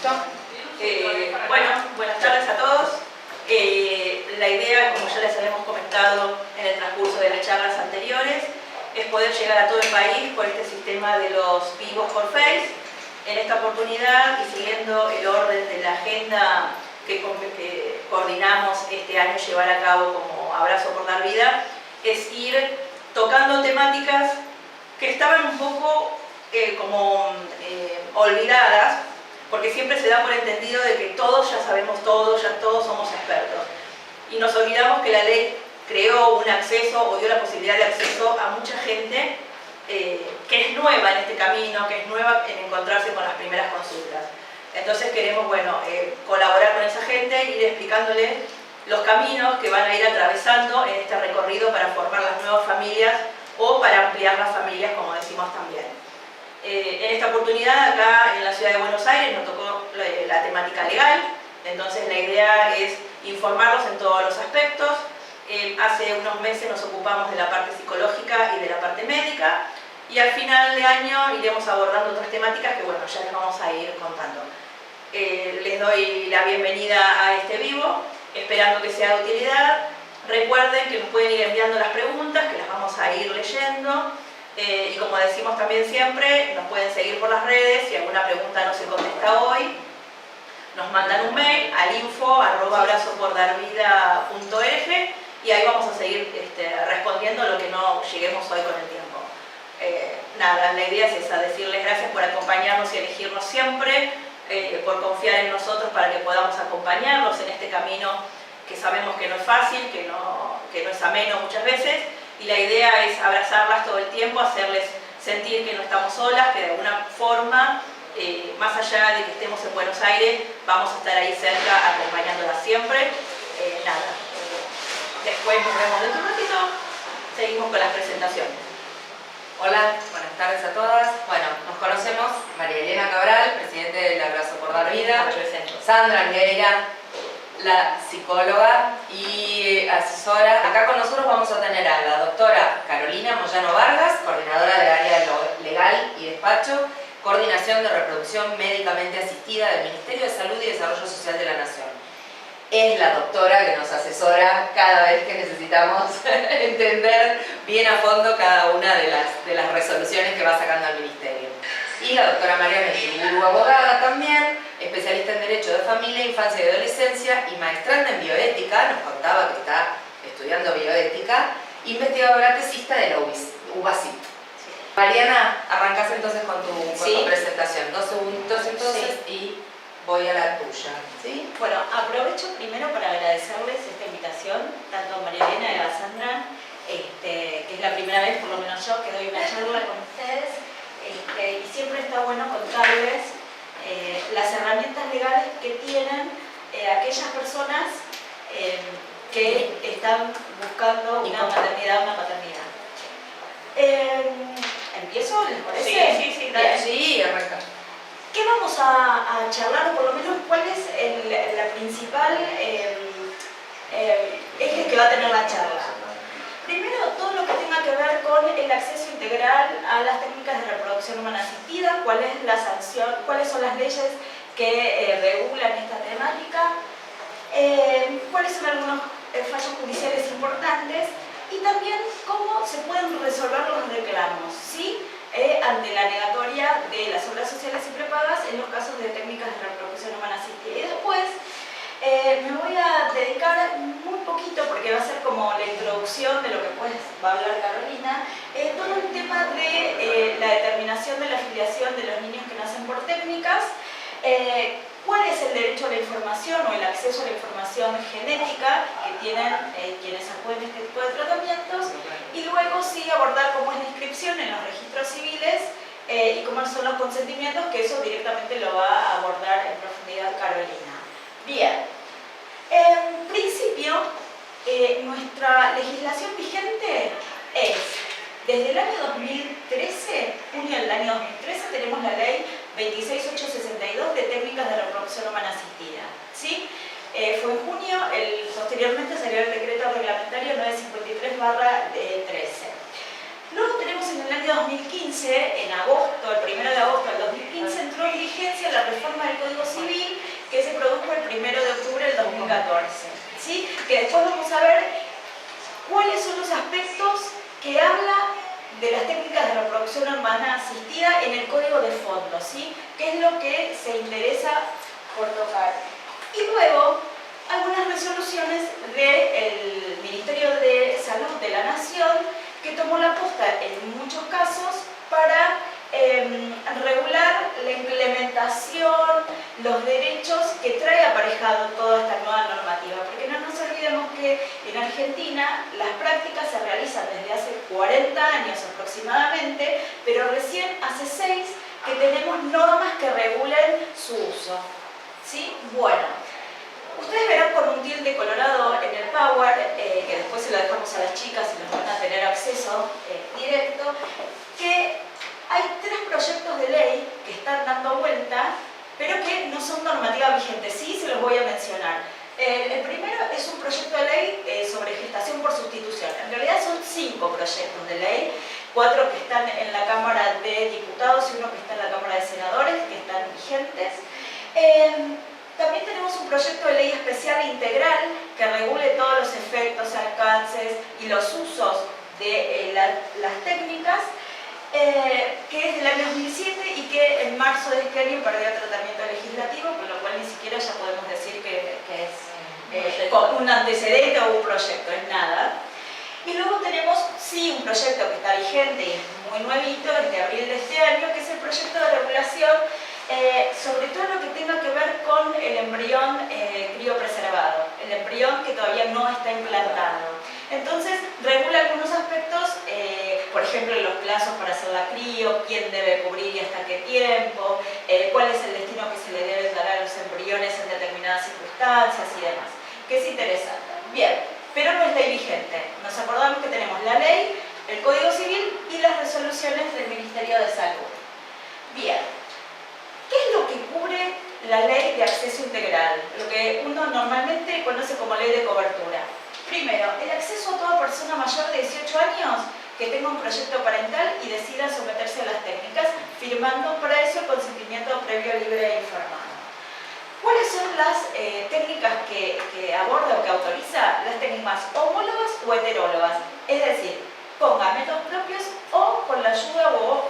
Bueno, buenas tardes a todos. La idea, como ya les habíamos comentado en el transcurso de las charlas anteriores, es poder llegar a todo el país por este sistema de los vivos por Face. En esta oportunidad, y siguiendo el orden de la agenda que coordinamos este año llevar a cabo como Abrazo por Dar Vida, es ir tocando temáticas que estaban un poco olvidadas, porque siempre se da por entendido de que todos ya sabemos todo, ya todos somos expertos. Y nos olvidamos que la ley creó un acceso o dio la posibilidad de acceso a mucha gente que es nueva en este camino, que es nueva en encontrarse con las primeras consultas. Entonces queremos, colaborar con esa gente, ir explicándoles los caminos que van a ir atravesando en este recorrido para formar las nuevas familias o para ampliar las familias, como decimos también. En esta oportunidad, acá en la ciudad de Buenos Aires, nos tocó la temática legal, entonces la idea es informarlos en todos los aspectos. Hace unos meses nos ocupamos de la parte psicológica y de la parte médica, y al final de año iremos abordando otras temáticas que ya les vamos a ir contando. Les doy la bienvenida a este vivo, esperando que sea de utilidad. Recuerden que nos pueden ir enviando las preguntas, que las vamos a ir leyendo. Y como decimos también siempre, nos pueden seguir por las redes. Si alguna pregunta no se contesta hoy, nos mandan un mail al info@abrazopordarvida.org y ahí vamos a seguir respondiendo lo que no lleguemos hoy con el tiempo. La idea es esa, decirles gracias por acompañarnos y elegirnos siempre, por confiar en nosotros para que podamos acompañarlos en este camino que sabemos que no es fácil, que no es ameno muchas veces. Y la idea es abrazarlas todo el tiempo, hacerles sentir que no estamos solas, que de alguna forma, más allá de que estemos en Buenos Aires, vamos a estar ahí cerca acompañándolas siempre. Después nos vemos dentro de un ratito, seguimos con las presentaciones. Hola, buenas tardes a todas. Bueno, nos conocemos, María Elena Cabral, presidente del Abrazo por Dar Vida, Sandra Algueira, la psicóloga y asesora. Acá con nosotros vamos a tener a la doctora Carolina Moyano Vargas, coordinadora del área legal y despacho, coordinación de reproducción médicamente asistida del Ministerio de Salud y Desarrollo Social de la Nación. Es la doctora que nos asesora cada vez que necesitamos entender bien a fondo cada una de las resoluciones que va sacando el Ministerio. Y la doctora María Mendiburu, abogada también, especialista en Derecho de Familia, Infancia y Adolescencia y maestranda en Bioética, nos contaba que está estudiando Bioética, investigadora tesista de la UBASIP. Sí. Mariana, arrancás entonces con tu presentación. 2 segunditos entonces y voy a la tuya. ¿Sí? Bueno, aprovecho primero para agradecerles esta invitación, tanto a María Elena y a Sandra, que es la primera vez, por lo menos yo, que doy una charla con ustedes. Y siempre está bueno contarles las herramientas legales que tienen aquellas personas que están buscando una maternidad, una paternidad. ¿Empiezo? ¿Les parece? Sí, dale. Sí, arranca. ¿Qué vamos a charlar, o por lo menos cuál es la principal eje que va a tener la charla? Primero, todo lo que tenga que ver con el acceso integral a las técnicas de reproducción humana asistida, cuál es la sanción, cuáles son las leyes que regulan esta temática, cuáles son algunos fallos judiciales importantes y también cómo se pueden resolver los reclamos, ¿sí? Ante la negatoria de las obras sociales y prepagas en los casos de técnicas de reproducción humana asistida. Y después me voy a dedicar muy poquito, porque va a ser como la introducción de lo que pues va a hablar Carolina, todo el tema de la determinación de la afiliación de los niños que nacen por técnicas, cuál es el derecho a la información o el acceso a la información genética que tienen quienes acuden a este tipo de tratamientos, y luego sí abordar cómo es la inscripción en los registros civiles y cómo son los consentimientos, que eso directamente lo va a abordar en profundidad Carolina. Bien, en principio nuestra legislación vigente es, desde el año 2013, junio del año 2013, tenemos la ley 26862 de técnicas de reproducción humana asistida, ¿sí? Fue en junio, posteriormente salió el decreto reglamentario 953/13. Luego tenemos en el año 2015, en agosto, el 1 de agosto del 2015, entró en vigencia la reforma del Código Civil que se produjo el 1 de octubre del 2014, ¿sí? Que después vamos a ver cuáles son los aspectos que habla de las técnicas de reproducción humana asistida en el código de fondo, ¿sí? ¿Qué es lo que se interesa por tocar? Y luego, algunas resoluciones del Ministerio de Salud de la Nación que tomó la posta en muchos casos para regular la implementación, los derechos que trae aparejado toda esta nueva normativa. Porque no nos olvidemos que en Argentina las prácticas se realizan desde hace 40 años aproximadamente, pero recién hace 6 que tenemos normas que regulen su uso, ¿sí? Bueno, ustedes verán con un tilde colorado en el Power, que después se lo dejamos a las chicas y nos van a tener acceso directo, que hay 3 proyectos de ley que están dando vuelta, pero que no son normativa vigente. Sí, se los voy a mencionar. El primero es un proyecto de ley sobre gestación por sustitución. En realidad son 5 proyectos de ley, 4 que están en la Cámara de Diputados y 1 que está en la Cámara de Senadores, que están vigentes. También tenemos un proyecto de ley especial integral que regule todos los efectos, alcances y los usos de las técnicas, que es del año 2007 y que en marzo de este año perdió tratamiento legislativo, con lo cual ni siquiera ya podemos decir que es un antecedente o un proyecto, es nada. Y luego tenemos, sí, un proyecto que está vigente y es muy nuevito, es de abril de este año, que es el proyecto de regulación sobre todo lo que tenga que ver con el embrión criopreservado, el embrión que todavía no está implantado. Entonces, regula algunos aspectos, por ejemplo, los plazos para hacer la crío, quién debe cubrir y hasta qué tiempo, cuál es el destino que se le debe dar a los embriones en determinadas circunstancias y demás, que es interesante. Bien, pero no es ley vigente. Nos acordamos que tenemos la ley, el Código Civil y las resoluciones del Ministerio de Salud. Bien, ¿qué es lo que cubre la ley de acceso integral? Lo que uno normalmente conoce como ley de cobertura. Primero, el acceso a toda persona mayor de 18 años que tenga un proyecto parental y decida someterse a las técnicas, firmando para eso el consentimiento previo, libre e informado. ¿Cuáles son las técnicas que aborda o que autoriza? Las técnicas homólogas o heterólogas, es decir, con gametos propios o con la ayuda o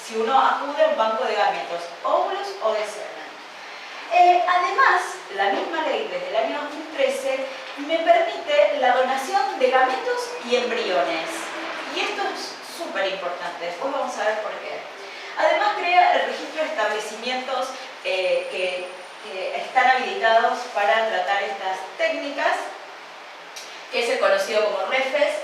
si uno acude a un banco de gametos, óvulos o de semen. Además, la misma ley desde el año 2013 me permite la donación de gametos y embriones. Y esto es súper importante, después vamos a ver por qué. Además, crea el registro de establecimientos que están habilitados para tratar estas técnicas, que es el conocido como REFES.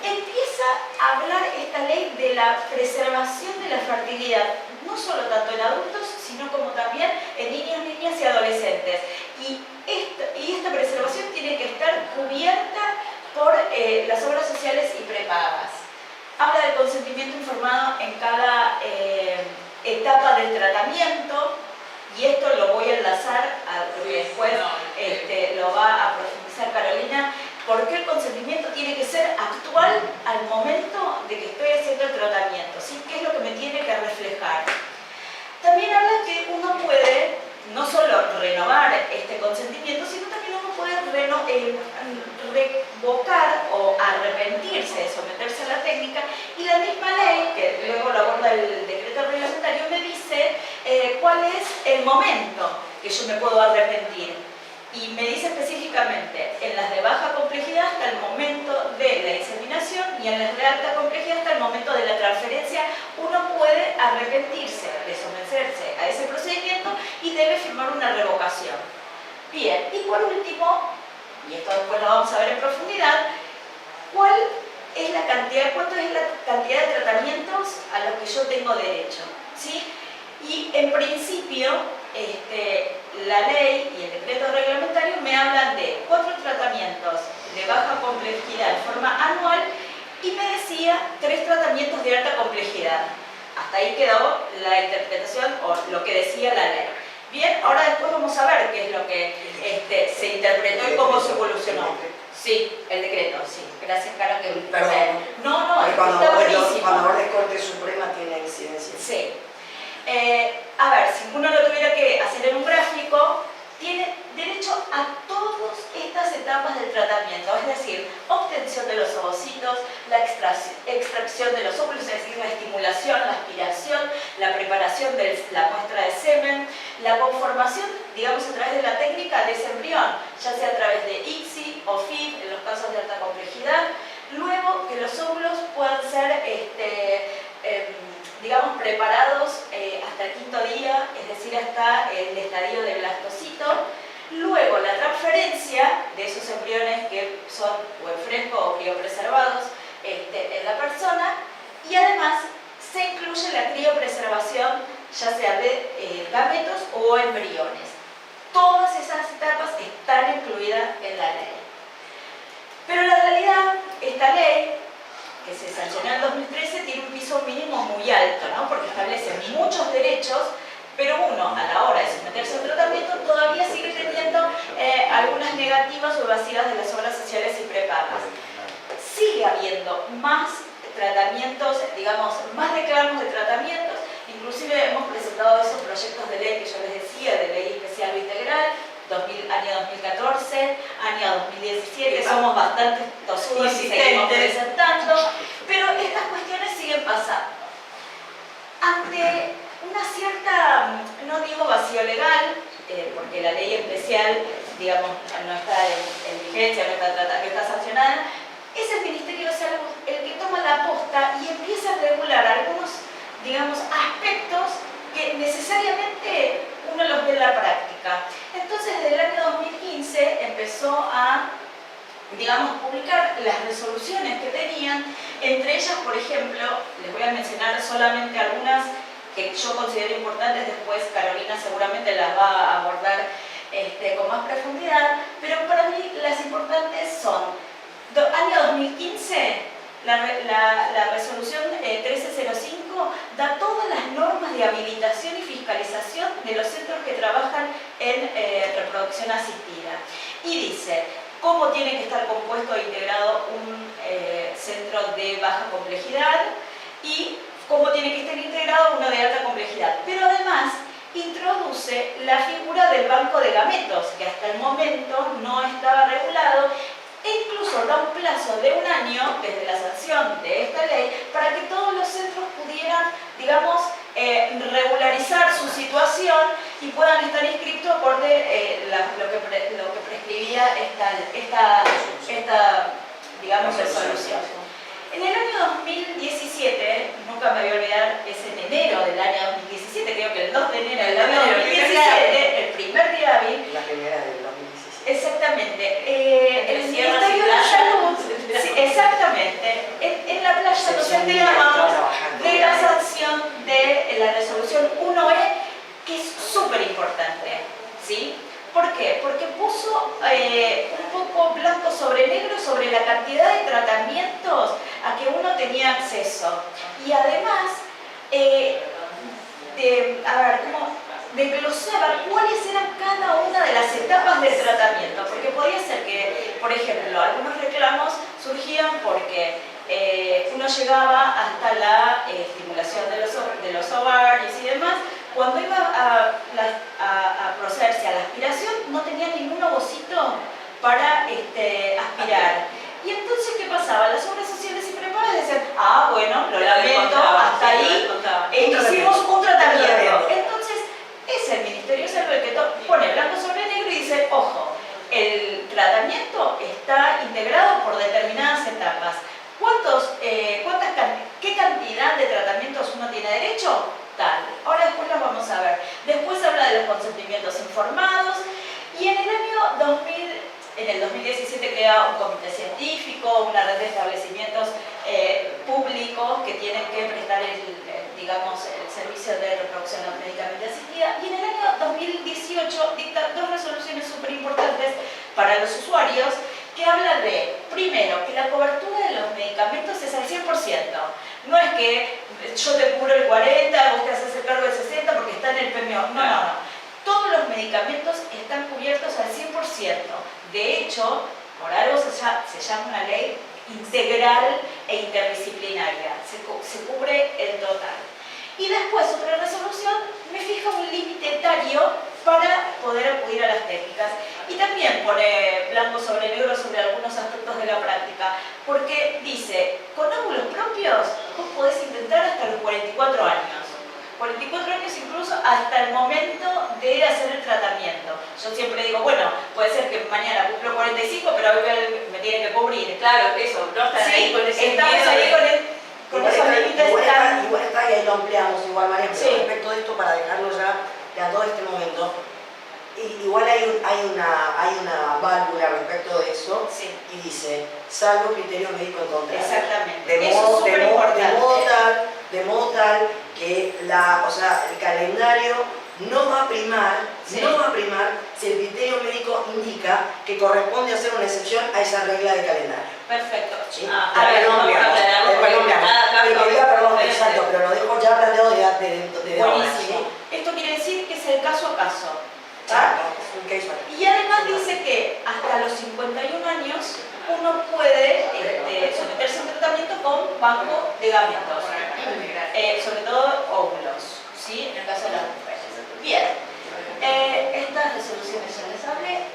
Empieza a hablar esta ley de la preservación de la fertilidad, no solo tanto en adultos, sino como también en niños, niñas y adolescentes. Y esta preservación tiene que estar cubierta por las obras sociales y prepagas. Habla del consentimiento informado en cada etapa del tratamiento, y esto lo voy a enlazar a lo que después lo va a profundizar Carolina. ¿Por qué el consentimiento tiene que ser actual al momento de que estoy haciendo el tratamiento? ¿Sí? ¿Qué es lo que me tiene que reflejar? También habla que uno puede no solo renovar este consentimiento, sino también uno puede revocar o arrepentirse de someterse a la técnica, y la misma ley, que luego lo aborda el decreto reglamentario, me dice cuál es el momento que yo me puedo arrepentir. Y me dice específicamente, en las de baja complejidad hasta el momento de la inseminación y en las de alta complejidad hasta el momento de la transferencia, uno puede arrepentirse de someterse a ese procedimiento y debe firmar una revocación. Bien, y por último, y esto después lo vamos a ver en profundidad, ¿cuánto es la cantidad de tratamientos a los que yo tengo derecho? ¿Sí? Y en principio, la ley y el decreto reglamentario me hablan de 4 tratamientos de baja complejidad de forma anual y me decía 3 tratamientos de alta complejidad. Hasta ahí quedó la interpretación o lo que decía la ley. Bien, ahora después vamos a ver qué es lo que se interpretó y cómo se evolucionó. Sí, el decreto, sí. Gracias, Cara. Perdón. No, está buenísimo. Cuando habla de Corte Suprema tiene incidencia. Sí. A ver, si uno lo tuviera que hacer en un gráfico, tiene derecho a todas estas etapas del tratamiento, es decir, obtención de los ovocitos, la extracción de los óvulos, es decir, la estimulación, la aspiración, la preparación de la muestra de semen, la conformación, digamos, a través de la técnica de ese embrión, ya sea a través de ICSI o FIV, en los casos de alta complejidad, luego que los óvulos puedan ser digamos, preparados hasta el quinto día, es decir, hasta el estadio de blastocito. Luego, la transferencia de esos embriones que son o en fresco o criopreservados en la persona. Y además, se incluye la criopreservación, ya sea de gametos o embriones. Todas esas etapas están incluidas en la ley. Pero en la realidad, esta ley, que se sancionó en 2013, tiene un piso mínimo muy alto, ¿no? Porque establece muchos derechos, pero uno, a la hora de someterse a un tratamiento, todavía sigue teniendo algunas negativas o evasivas de las obras sociales y prepagas. Sigue habiendo más tratamientos, digamos, más reclamos de tratamientos, inclusive hemos presentado esos proyectos de ley que yo les decía, de ley especial o integral, año 2014, año 2017, somos bastante tosudos y seguimos presentando, pero estas cuestiones siguen pasando. Ante una cierta, no digo vacío legal, porque la ley especial, digamos, no está en vigencia, no está sancionada, es el Ministerio de Salud el que toma la posta y empieza a regular algunos, digamos, aspectos que necesariamente uno los ve en la práctica. Entonces, desde el año 2015 empezó a, digamos, publicar las resoluciones que tenían, entre ellas, por ejemplo, les voy a mencionar solamente algunas que yo considero importantes, después Carolina seguramente las va a abordar con más profundidad, pero para mí las importantes son, año 2015, la resolución 1305 da todas las normas de habilitación y fiscalización de los centros que trabajan en reproducción asistida. Y dice cómo tiene que estar compuesto e integrado un centro de baja complejidad y cómo tiene que estar integrado uno de alta complejidad. Pero además introduce la figura del banco de gametos, que hasta el momento no estaba regulado, e incluso da un plazo de un año desde la sanción de esta ley para que todos los centros pudieran, digamos, regularizar su situación y puedan estar inscritos acorde lo que prescribía esta digamos, resolución. En el año 2017, nunca me voy a olvidar, es en enero del año 2017, creo que el 2 de enero del año 2017, el primer día hábil. La primera del 2017. Exactamente. El Ministerio de Salud, sí, exactamente, en la playa nos enteramos de la sanción de la resolución 1E, que es súper importante, ¿sí? ¿Por qué? Porque puso un poco blanco sobre negro sobre la cantidad de tratamientos a que uno tenía acceso. Y además, desglosaba cuáles eran cada una de las etapas del tratamiento. Porque podía ser que, por ejemplo, algunos reclamos surgían porque uno llegaba hasta la estimulación de los ovarios y demás. Cuando iba a procederse a la aspiración, no tenía ningún ovocito para aspirar. Y entonces, ¿qué pasaba? Las obras sociales y preparadas decían, ah, bueno, lo lamento, hasta ahí hicimos un tratamiento. Entonces, es el Ministerio de Salud el que pone blanco sobre negro y dice, ojo, el tratamiento está integrado por determinadas etapas. ¿Qué cantidad de tratamientos uno tiene derecho? Tal. Ahora después los vamos a ver. Después habla de los consentimientos informados y en el 2017 crea un comité científico, una red de establecimientos públicos que tienen que prestar digamos, el servicio de reproducción médicamente asistida, y en el año 2018 dicta dos resoluciones súper importantes para los usuarios que hablan de, primero, que la cobertura de los medicamentos es al 100%. No es que yo te cubro el 40%, vos te haces el cargo del 60% porque está en el PMO. No, no, no. Todos los medicamentos están cubiertos al 100%. De hecho, por algo se llama una ley integral e interdisciplinaria. Se cubre el total. Y después otra resolución me fija un límite etario para poder acudir a las técnicas. Y también pone blanco sobre negro sobre algunos aspectos de la práctica, porque dice, con óvulos propios vos podés intentar hasta los 44 años. 44 años incluso hasta el momento de hacer el tratamiento. Yo siempre digo, bueno, puede ser que mañana cumplo 45, pero hoy me tienen que cubrir. Claro, eso, no están ahí con ese estamos miedo ahí de... con esos límites tan... Igual está, y ahí lo ampliamos igual, María, pero Sí. respecto de esto, para dejarlo ya todo este momento, igual hay una válvula respecto de eso, Sí. y dice, salvo criterio médico en contrario. Exactamente. De Eso modo, es súper importante. de modo tal que el calendario no va a primar si el criterio médico indica que corresponde hacer una excepción a esa regla de calendario. Perfecto. ¿Sí? A ver, vamos a aclararlo Después lo porque ampliamos. cada caso Pero es perdón, diferente. exacto, pero lo dejo ya planteado desde ahora. Buenísimo. ¿Sí? Esto quiere decir que es el caso a caso. Claro, es un case by case. Y además dice que hasta los 51 años uno puede someterse a un tratamiento con banco de gametos, sobre todo óvulos, ¿sí? En el caso de las mujeres. Bien, estas resoluciones ya les hablé.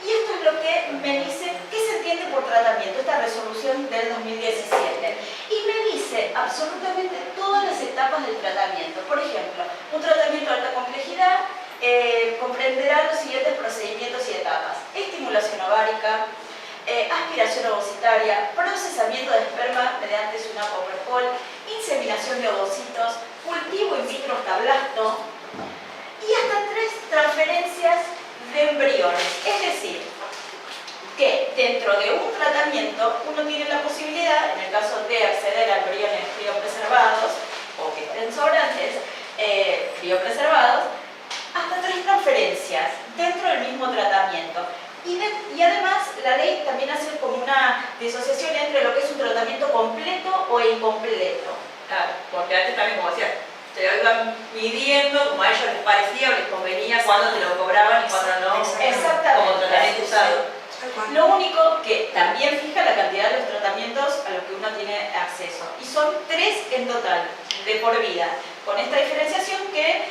Y esto es lo que me dice, ¿qué se entiende por tratamiento? Esta resolución del 2017. Y me dice absolutamente todas las etapas del tratamiento. Por ejemplo, un tratamiento de alta complejidad comprenderá los siguientes procedimientos y etapas: estimulación ovárica, aspiración ovocitaria, procesamiento de esperma mediante SUNAP o PREPOL, inseminación de ovocitos, cultivo in vitro hasta blasto y hasta 3 transferencias de embriones. Es decir, que dentro de un tratamiento uno tiene la posibilidad, en el caso de acceder a embriones criopreservados o que estén sobrantes, criopreservados, hasta 3 transferencias dentro del mismo tratamiento. Y además la ley también hace como una disociación entre lo que es un tratamiento completo o incompleto. Claro, porque antes también, como decía, te lo iban midiendo como a ellos les parecía o les convenía, cuándo te lo cobraban y cuándo no, Exactamente. como tratamiento usado. Lo único que también fija la cantidad de los tratamientos a los que uno tiene acceso. Y son 3 en total, de por vida. Con esta diferenciación que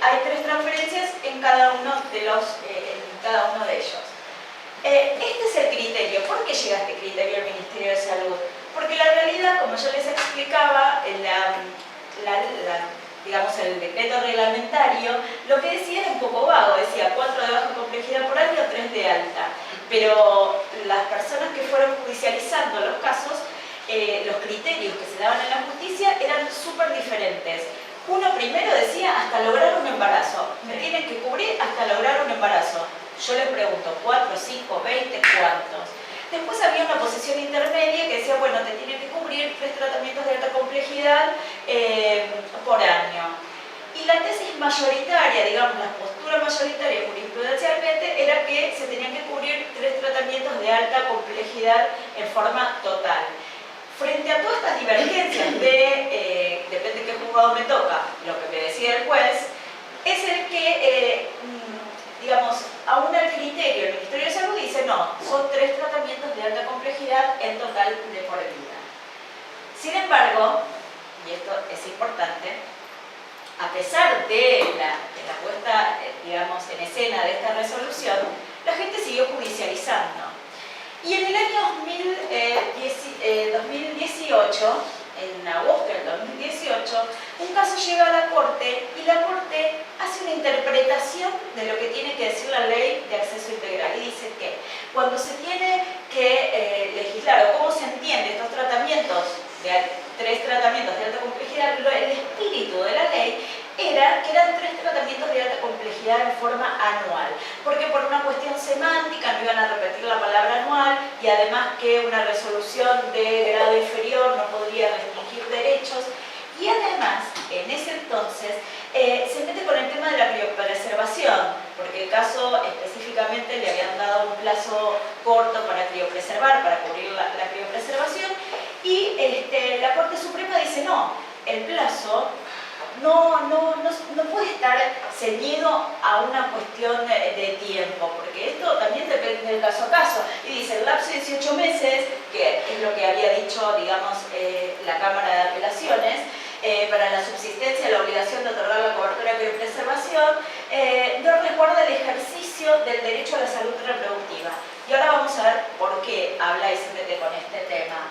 hay 3 transferencias en cada uno de ellos. Este es el criterio. ¿Por qué llega este criterio al Ministerio de Salud? Porque la realidad, como yo les explicaba, digamos, el decreto reglamentario, lo que decía era un poco vago, decía 4 de baja complejidad por año, 3 de alta. Pero las personas que fueron judicializando los casos, los criterios que se daban en la justicia eran súper diferentes. Uno primero decía hasta lograr un embarazo, me tienen que cubrir hasta lograr un embarazo. Yo les pregunto, 4, 5, 20, ¿cuántos? Después había una posición intermedia que decía, bueno, te tienen que cubrir 3 tratamientos de alta complejidad por año. Y la tesis mayoritaria, digamos, la postura mayoritaria jurisprudencialmente era que se tenían que cubrir 3 tratamientos de alta complejidad en forma total. Frente a todas estas divergencias de, depende de qué juzgado me toca, lo que me decía el juez, es el que, digamos, aún al criterio del Ministerio de Salud dice, no, son 3 tratamientos de alta complejidad en total de por vida. Sin embargo, y esto es importante, a pesar de la puesta, digamos, en escena de esta resolución, la gente siguió judicializando. Y en el año 2018, en agosto del 2018, un caso llega a la Corte y la Corte hace una interpretación de lo que tiene que decir la Ley de Acceso Integral y dice que cuando se tiene que legislar o cómo se entiende estos tratamientos, 3 tratamientos de alta complejidad, el espíritu de la ley era que eran 3 tratamientos de alta complejidad en forma anual, porque por una cuestión semántica no iban a repetir la palabra anual y además que una resolución de grado inferior no podría restringir derechos. Y además, en ese entonces, se mete con el tema de la criopreservación, porque el caso específicamente le habían dado un plazo corto para criopreservar, para cubrir la criopreservación, y la Corte Suprema dice no, el plazo no puede estar ceñido a una cuestión de tiempo, porque esto también depende del caso a caso. Y dice, el lapso de 18 meses, que es lo que había dicho, digamos, la Cámara de Apelaciones, para la subsistencia de no resguarda el ejercicio del derecho a la salud reproductiva. Y ahora vamos a ver por qué habla SMT con este tema.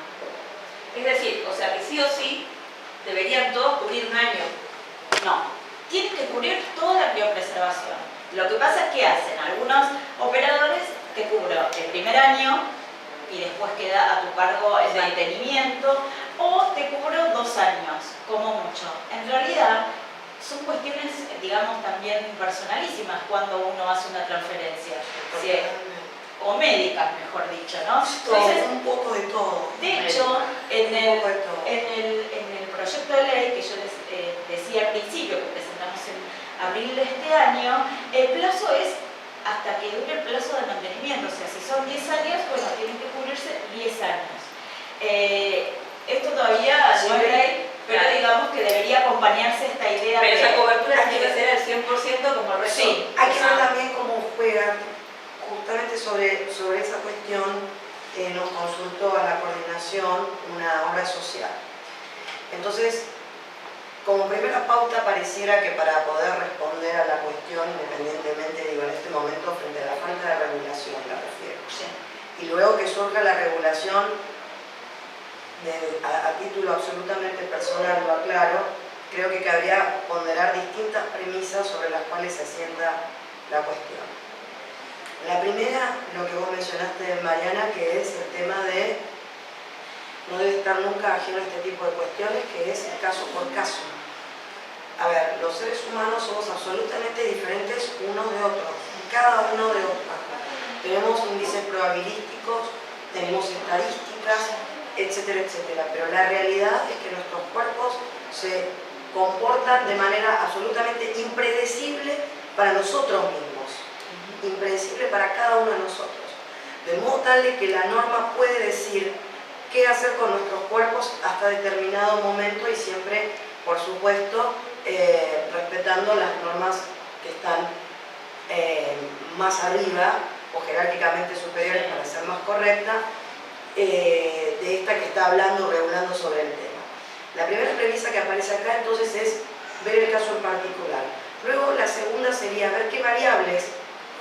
Es decir, o sea que sí o sí deberían todos cubrir un año. No, tienen que cubrir toda la criopreservación. Lo que pasa es que hacen algunos operadores, te cubro el primer año y después queda a tu cargo el mantenimiento, o te cubro 2 años, como mucho. En realidad, son cuestiones, digamos, también personalísimas cuando uno hace una transferencia. Sí, o médicas, mejor dicho, ¿no? Entonces, un poco de todo. de hecho, en el proyecto de ley que yo les decía al principio, que presentamos en abril de este año, el plazo es hasta que dure el plazo de mantenimiento. O sea, si son 10 años, bueno, tienen que cubrirse 10 años. Esto todavía no es ley, pero digamos que debería acompañarse esta idea Pero de... esa cobertura tiene que ser al 100% como el resto. Sí, Hay que ver también cómo juegan. Justamente sobre esa cuestión nos consultó a la coordinación una obra social. Entonces, como primera pauta pareciera que para poder responder a la cuestión, independientemente, digo, en este momento frente a la falta de regulación, la refiero. sí. Y luego que surja la regulación, a título absolutamente personal, lo aclaro, creo que cabría ponderar distintas premisas sobre las cuales se asienta la cuestión. La primera, lo que vos mencionaste, Mariana, que es el tema de no debe estar nunca ajeno a este tipo de cuestiones, que es el caso por caso. A ver, los seres humanos somos absolutamente diferentes unos de otros, cada uno de otros. Tenemos índices probabilísticos, tenemos estadísticas, etcétera, etcétera. Pero la realidad es que nuestros cuerpos se comportan de manera absolutamente impredecible para nosotros mismos, impredecible para cada uno de nosotros. De modo tal de que la norma puede decir qué hacer con nuestros cuerpos hasta determinado momento y siempre, por supuesto, respetando las normas que están más arriba o jerárquicamente superiores, para ser más correcta, de esta que está hablando, regulando sobre el tema. La primera premisa que aparece acá entonces es ver el caso en particular. Luego la segunda sería ver qué variables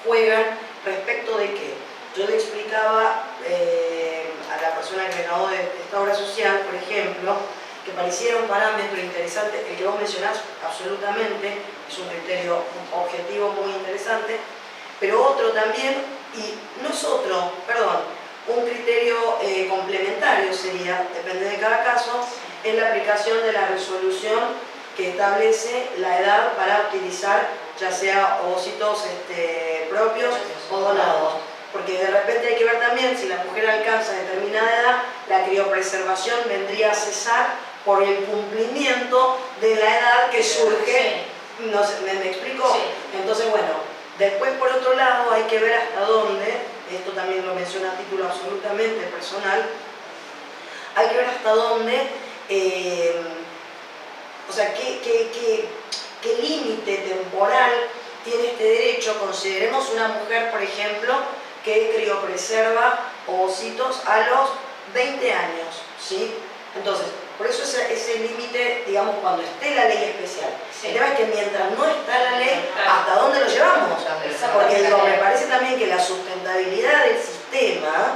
juegan respecto de qué. Yo le explicaba a la persona que grabó de esta obra social, por ejemplo, que pareciera un parámetro interesante, el que vos mencionás absolutamente, es un criterio objetivo muy interesante, pero otro también, y no es otro, perdón, un criterio complementario sería, depende de cada caso, es la aplicación de la resolución que establece la edad para utilizar ya sea ovocitos propios o donados. Porque de repente hay que ver también si la mujer alcanza determinada edad, la criopreservación vendría a cesar por el cumplimiento de la edad que surge. Sí. No sé, ¿me explico? Sí. Entonces, bueno, después por otro lado hay que ver hasta dónde, esto también lo menciona a título absolutamente personal, hay que ver hasta dónde, o sea, qué límite temporal tiene este derecho. Consideremos una mujer, por ejemplo, que criopreserva ovocitos a los 20 años, ¿sí? Entonces, por eso ese límite, digamos, cuando esté la ley especial. Sí. El tema es que mientras no está la ley, ¿hasta dónde lo llevamos? Porque digo, me parece también que la sustentabilidad del sistema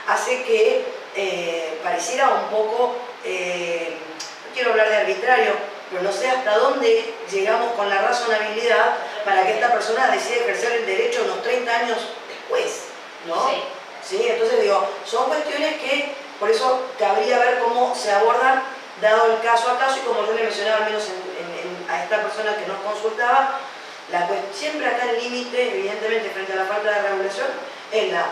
hace que pareciera un poco, no quiero hablar de arbitrario, pero no sé hasta dónde llegamos con la razonabilidad para que esta persona decida ejercer el derecho unos 30 años después, ¿no? Sí. ¿Sí? Entonces digo, son cuestiones que por eso cabría ver cómo se abordan dado el caso a caso, y como yo le mencionaba al menos a esta persona que nos consultaba, siempre acá el límite, evidentemente frente a la falta de regulación, es la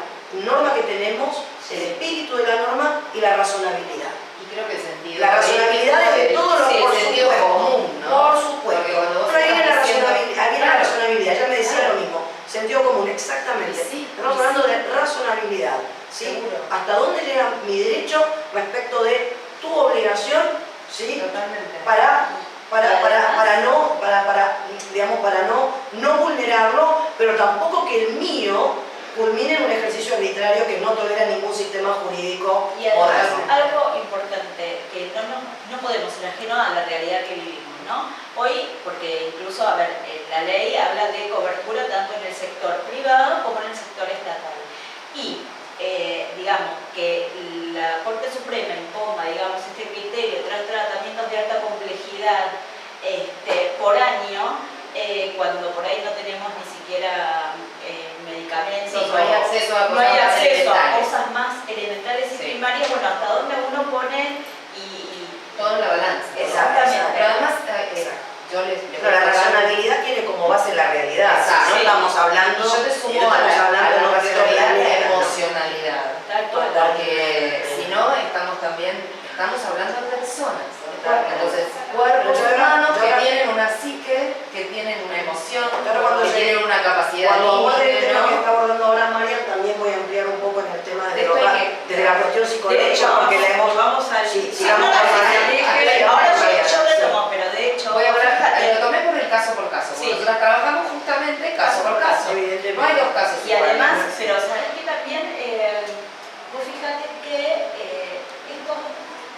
norma que tenemos, el espíritu de la norma y la razonabilidad. Y creo que el sentido. La razonabilidad es de todos los, sí, por el sentido supuesto, común, ¿no? por supuesto. Porque cuando vos Pero ahí viene la estás diciendo- razonabilidad, ella me decía Claro. lo mismo, sentido común, exactamente. Sí, Estamos sí. hablando de razonabilidad, ¿sí? Seguro. ¿Hasta dónde llega mi derecho respecto de tu obligación, ¿sí? Totalmente. Para no vulnerarlo, pero tampoco que el mío culmine en un ejercicio arbitrario que no tolera ningún sistema jurídico Y además, moderno. algo importante, que no podemos ser ajeno a la realidad que vivimos, ¿no? Hoy, porque incluso, a ver, la ley habla de cobertura tanto en el sector privado como en el sector estatal. Y digamos que la Corte Suprema imponga, digamos, este criterio de tratamientos de alta complejidad por año, cuando por ahí no tenemos ni siquiera medicamentos, Sí, no hay acceso a no hay acceso a elementales. cosas más elementales y Sí. primarias, bueno, hasta dónde uno pone Todo en la balanza. Exactamente. Pero además, yo les Pero la racionalidad tiene como base la realidad. Exacto. No Sí. estamos hablando. Y yo te y sumo no a estamos la hablando de un objeto racionalidad, la planeta, ¿no? emocionalidad. tal cual. Porque si no, estamos hablando de personas. Entonces, cuerpos Pero yo humanos ahora- que tienen una psique, que tienen una emoción, Claro, cuando que se- tienen una capacidad Cuando aborde el límite, tema que ¿no? está abordando ahora María, también voy a ampliar un poco en el tema de, Después que- de la cuestión De psicológica, hecho, porque la hemos... Vamos al... Sí, Sí, sigamos no, con sí, María. sí, ahora yo retomo, pero de hecho, Voy a hablar, fíjate, lo tomé por el caso por caso. Sí. Nosotros trabajamos justamente caso por caso. Evidentemente. No hay dos casos y además, iguales. pero sabes que también, vos fíjate que esto,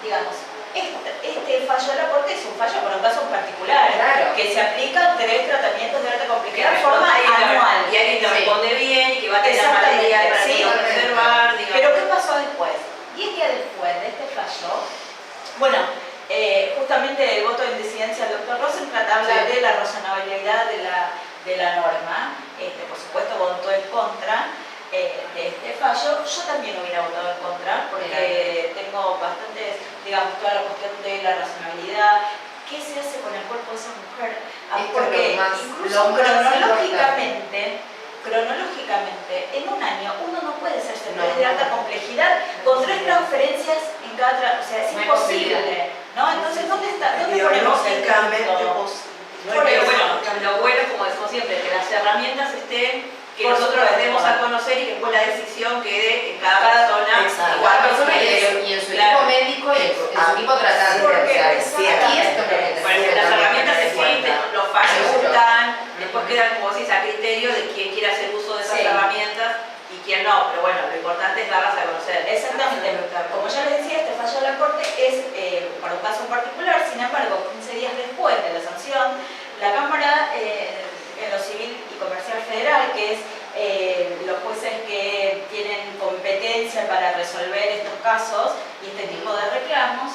digamos, este fallo de la Corte es un fallo para un caso en particular, Claro. que se aplican 3 tratamientos de alta Que complejidad de forma anual. y alguien te Sí. responde bien y que va a tener Exactamente, material para sí. observar, digamos. Pero ¿qué pasó después? 10 días después de este fallo, bueno, justamente el voto de disidencia del doctor Rosenblatt habla Sí. de la razonabilidad de la norma, por supuesto votó en contra de este fallo. Yo también hubiera votado en contra porque tengo bastantes, digamos, toda la cuestión de la razonabilidad. ¿Qué se hace con el cuerpo de esa mujer? Esto Porque es lo más incluso cronológicamente, en un año uno no puede ser senador de alta complejidad con 3 transferencias en cada, o sea, es No hay imposible, ¿no? Entonces, ¿dónde ponemos el Biológicamente punto? posible. Pero bueno, lo bueno, como decimos siempre, que las herramientas estén, que Por nosotros supuesto. las demos a conocer y que después la decisión quede en cada persona. Exacto. Y cada persona Y en su claro. equipo médico y en su equipo tratante. Porque, O sea, exactamente. aquí esto es lo que Bueno, tenemos las que herramientas tener en existen, cuenta. los fallos Seguro. están, después quedan, como decís, a criterio de quién quiere hacer uso de esas Sí. herramientas y quién no. Pero bueno, lo importante es darlas a conocer. Exactamente. Como ya les decía, este fallo de la Corte es para un caso en particular. Sin embargo, 15 días después de la sanción, la Cámara en lo Civil y Comercial Federal, que es los jueces que tienen competencia para resolver estos casos y este tipo de reclamos,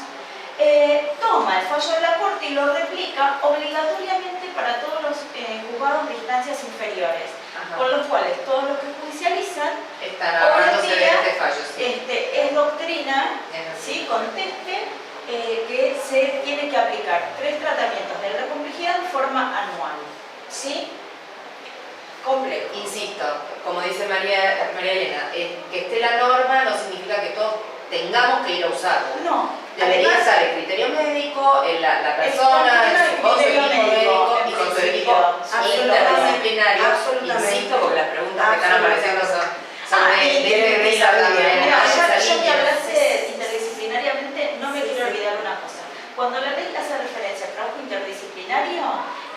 toma el fallo de la Corte y lo replica obligatoriamente para todos los juzgados de instancias inferiores, Ajá. con los cuales todos los que judicializan Están hoy en hablándose de día, este fallo. Sí. es doctrina, Es así. ¿sí? Conteste, que se tiene que aplicar 3 tratamientos de alta complejidad de forma anual. ¿Sí? Complejo. Insisto, como dice María Elena, que esté la norma no significa que todos tengamos que ir a usarlo. No, Debería además, estar el criterio médico, la persona, con su equipo médico y con su equipo interdisciplinario. Absolutamente. Insisto, porque las preguntas que están apareciendo son y de directriz también. mira, esa ya que línea. hablaste interdisciplinariamente, no me quiero olvidar una cosa. Cuando la ley hace referencia al trabajo interdisciplinario,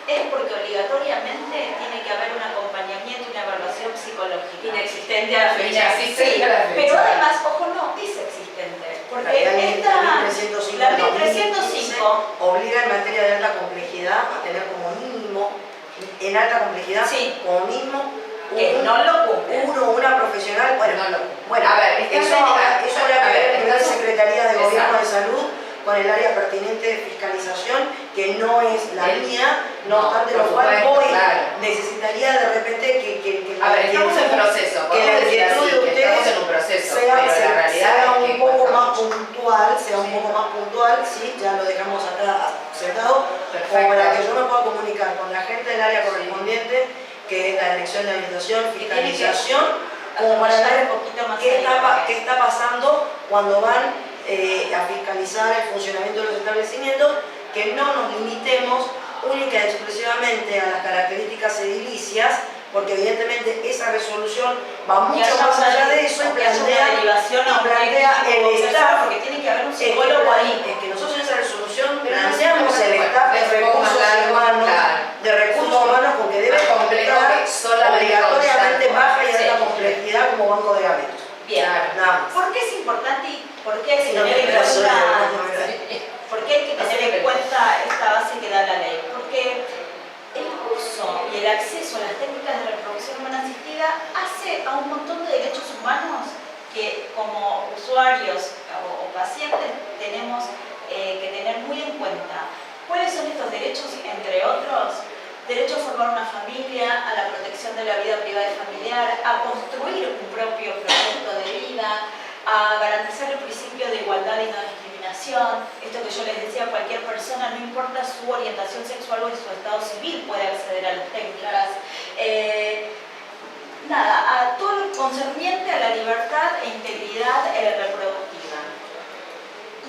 es porque obligatoriamente tiene que haber un acompañamiento y una evaluación psicológica. Inexistente a la fecha. Inexistente Sí, a la fecha. pero además, ojo, no es existente. Porque La ley esta, 1305 la ley de 2015 305, obliga en materia de alta complejidad a tener como mínimo, en alta complejidad, Sí. como mínimo, que no lo cumple. una profesional. Bueno, No, no. bueno, A ver, eso habrá que ver en la estamos- Secretaría de Gobierno Exacto. de Salud con el área pertinente de fiscalización, que no es la mía, no No, obstante por lo cual supuesto, voy, claro. necesitaría de repente que A ver, estamos en proceso, que la podemos decir inquietud así, de que ustedes estamos en un proceso, sea, pero la realidad sea es que un poco cuesta más mucho. puntual, Sí. sí, ya lo dejamos acá sentado, como Perfecto. para que yo me pueda comunicar con la gente del área correspondiente, que es la dirección de administración, fiscalización, como para ver un poquito más qué ahí. está pasando cuando van a fiscalizar el funcionamiento de los establecimientos, que no nos limitemos única y exclusivamente a las características edilicias, porque evidentemente esa resolución va mucho más allá de eso y plantea el staff, porque tiene que haber un es que, psicólogo ahí. es que nosotros en esa resolución Pero planteamos el staff de es un poco más recursos largo, humanos, claro. porque debe Más complejo contar que solamente obligatoriamente constar. baja y alta Sí. complejidad como banco de hábitos. Bien. Claro. Nada más. ¿Por qué es importante y por qué hay que Si no tener en me caso, cuenta, no me caso. por qué hay que tener en cuenta esta base que da la ley? derecho a formar una familia, a la protección de la vida privada y familiar, a construir un propio proyecto de vida, a garantizar el principio de igualdad y no discriminación. Esto que yo les decía, cualquier persona, no importa su orientación sexual o su estado civil, puede acceder a las técnicas. A todo lo concerniente a la libertad e integridad reproductiva.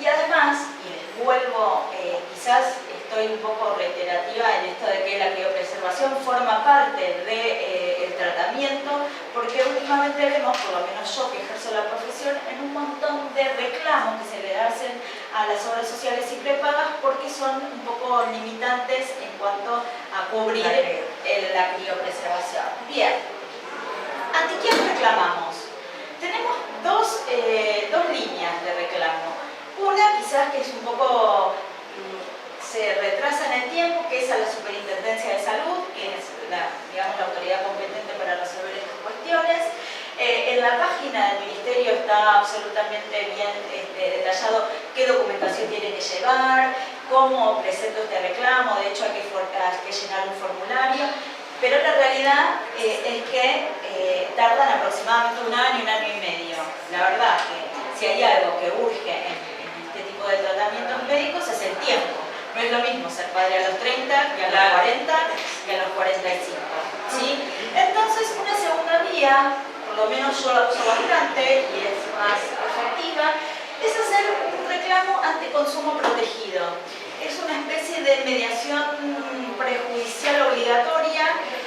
Y además, y les vuelvo, quizás estoy un poco reiterativa en esto de que la criopreservación forma parte del tratamiento, porque últimamente vemos, por lo menos yo que ejerzo la profesión, en un montón de reclamos que se le hacen a las obras sociales y prepagas porque son un poco limitantes en cuanto a cubrir la criopreservación. Bien, ¿ante quién reclamamos? Tenemos dos líneas de reclamo. Una quizás que es un poco, se retrasa en el tiempo, que es a la Superintendencia de Salud, que es digamos, la autoridad competente para resolver estas cuestiones. En la página del Ministerio está absolutamente bien detallado qué documentación tiene que llevar, cómo presento este reclamo, de hecho hay que llenar un formulario, pero la realidad es que tardan aproximadamente un año y medio. La verdad que si hay algo que urge en este tipo de tratamientos médicos es el tiempo. No es lo mismo ser padre a los 30 que a los 40 que a los 45. ¿Sí? Entonces, una segunda vía, por lo menos yo la uso bastante y es más efectiva, es hacer un reclamo ante consumo protegido. Es una especie de mediación prejudicial obligatoria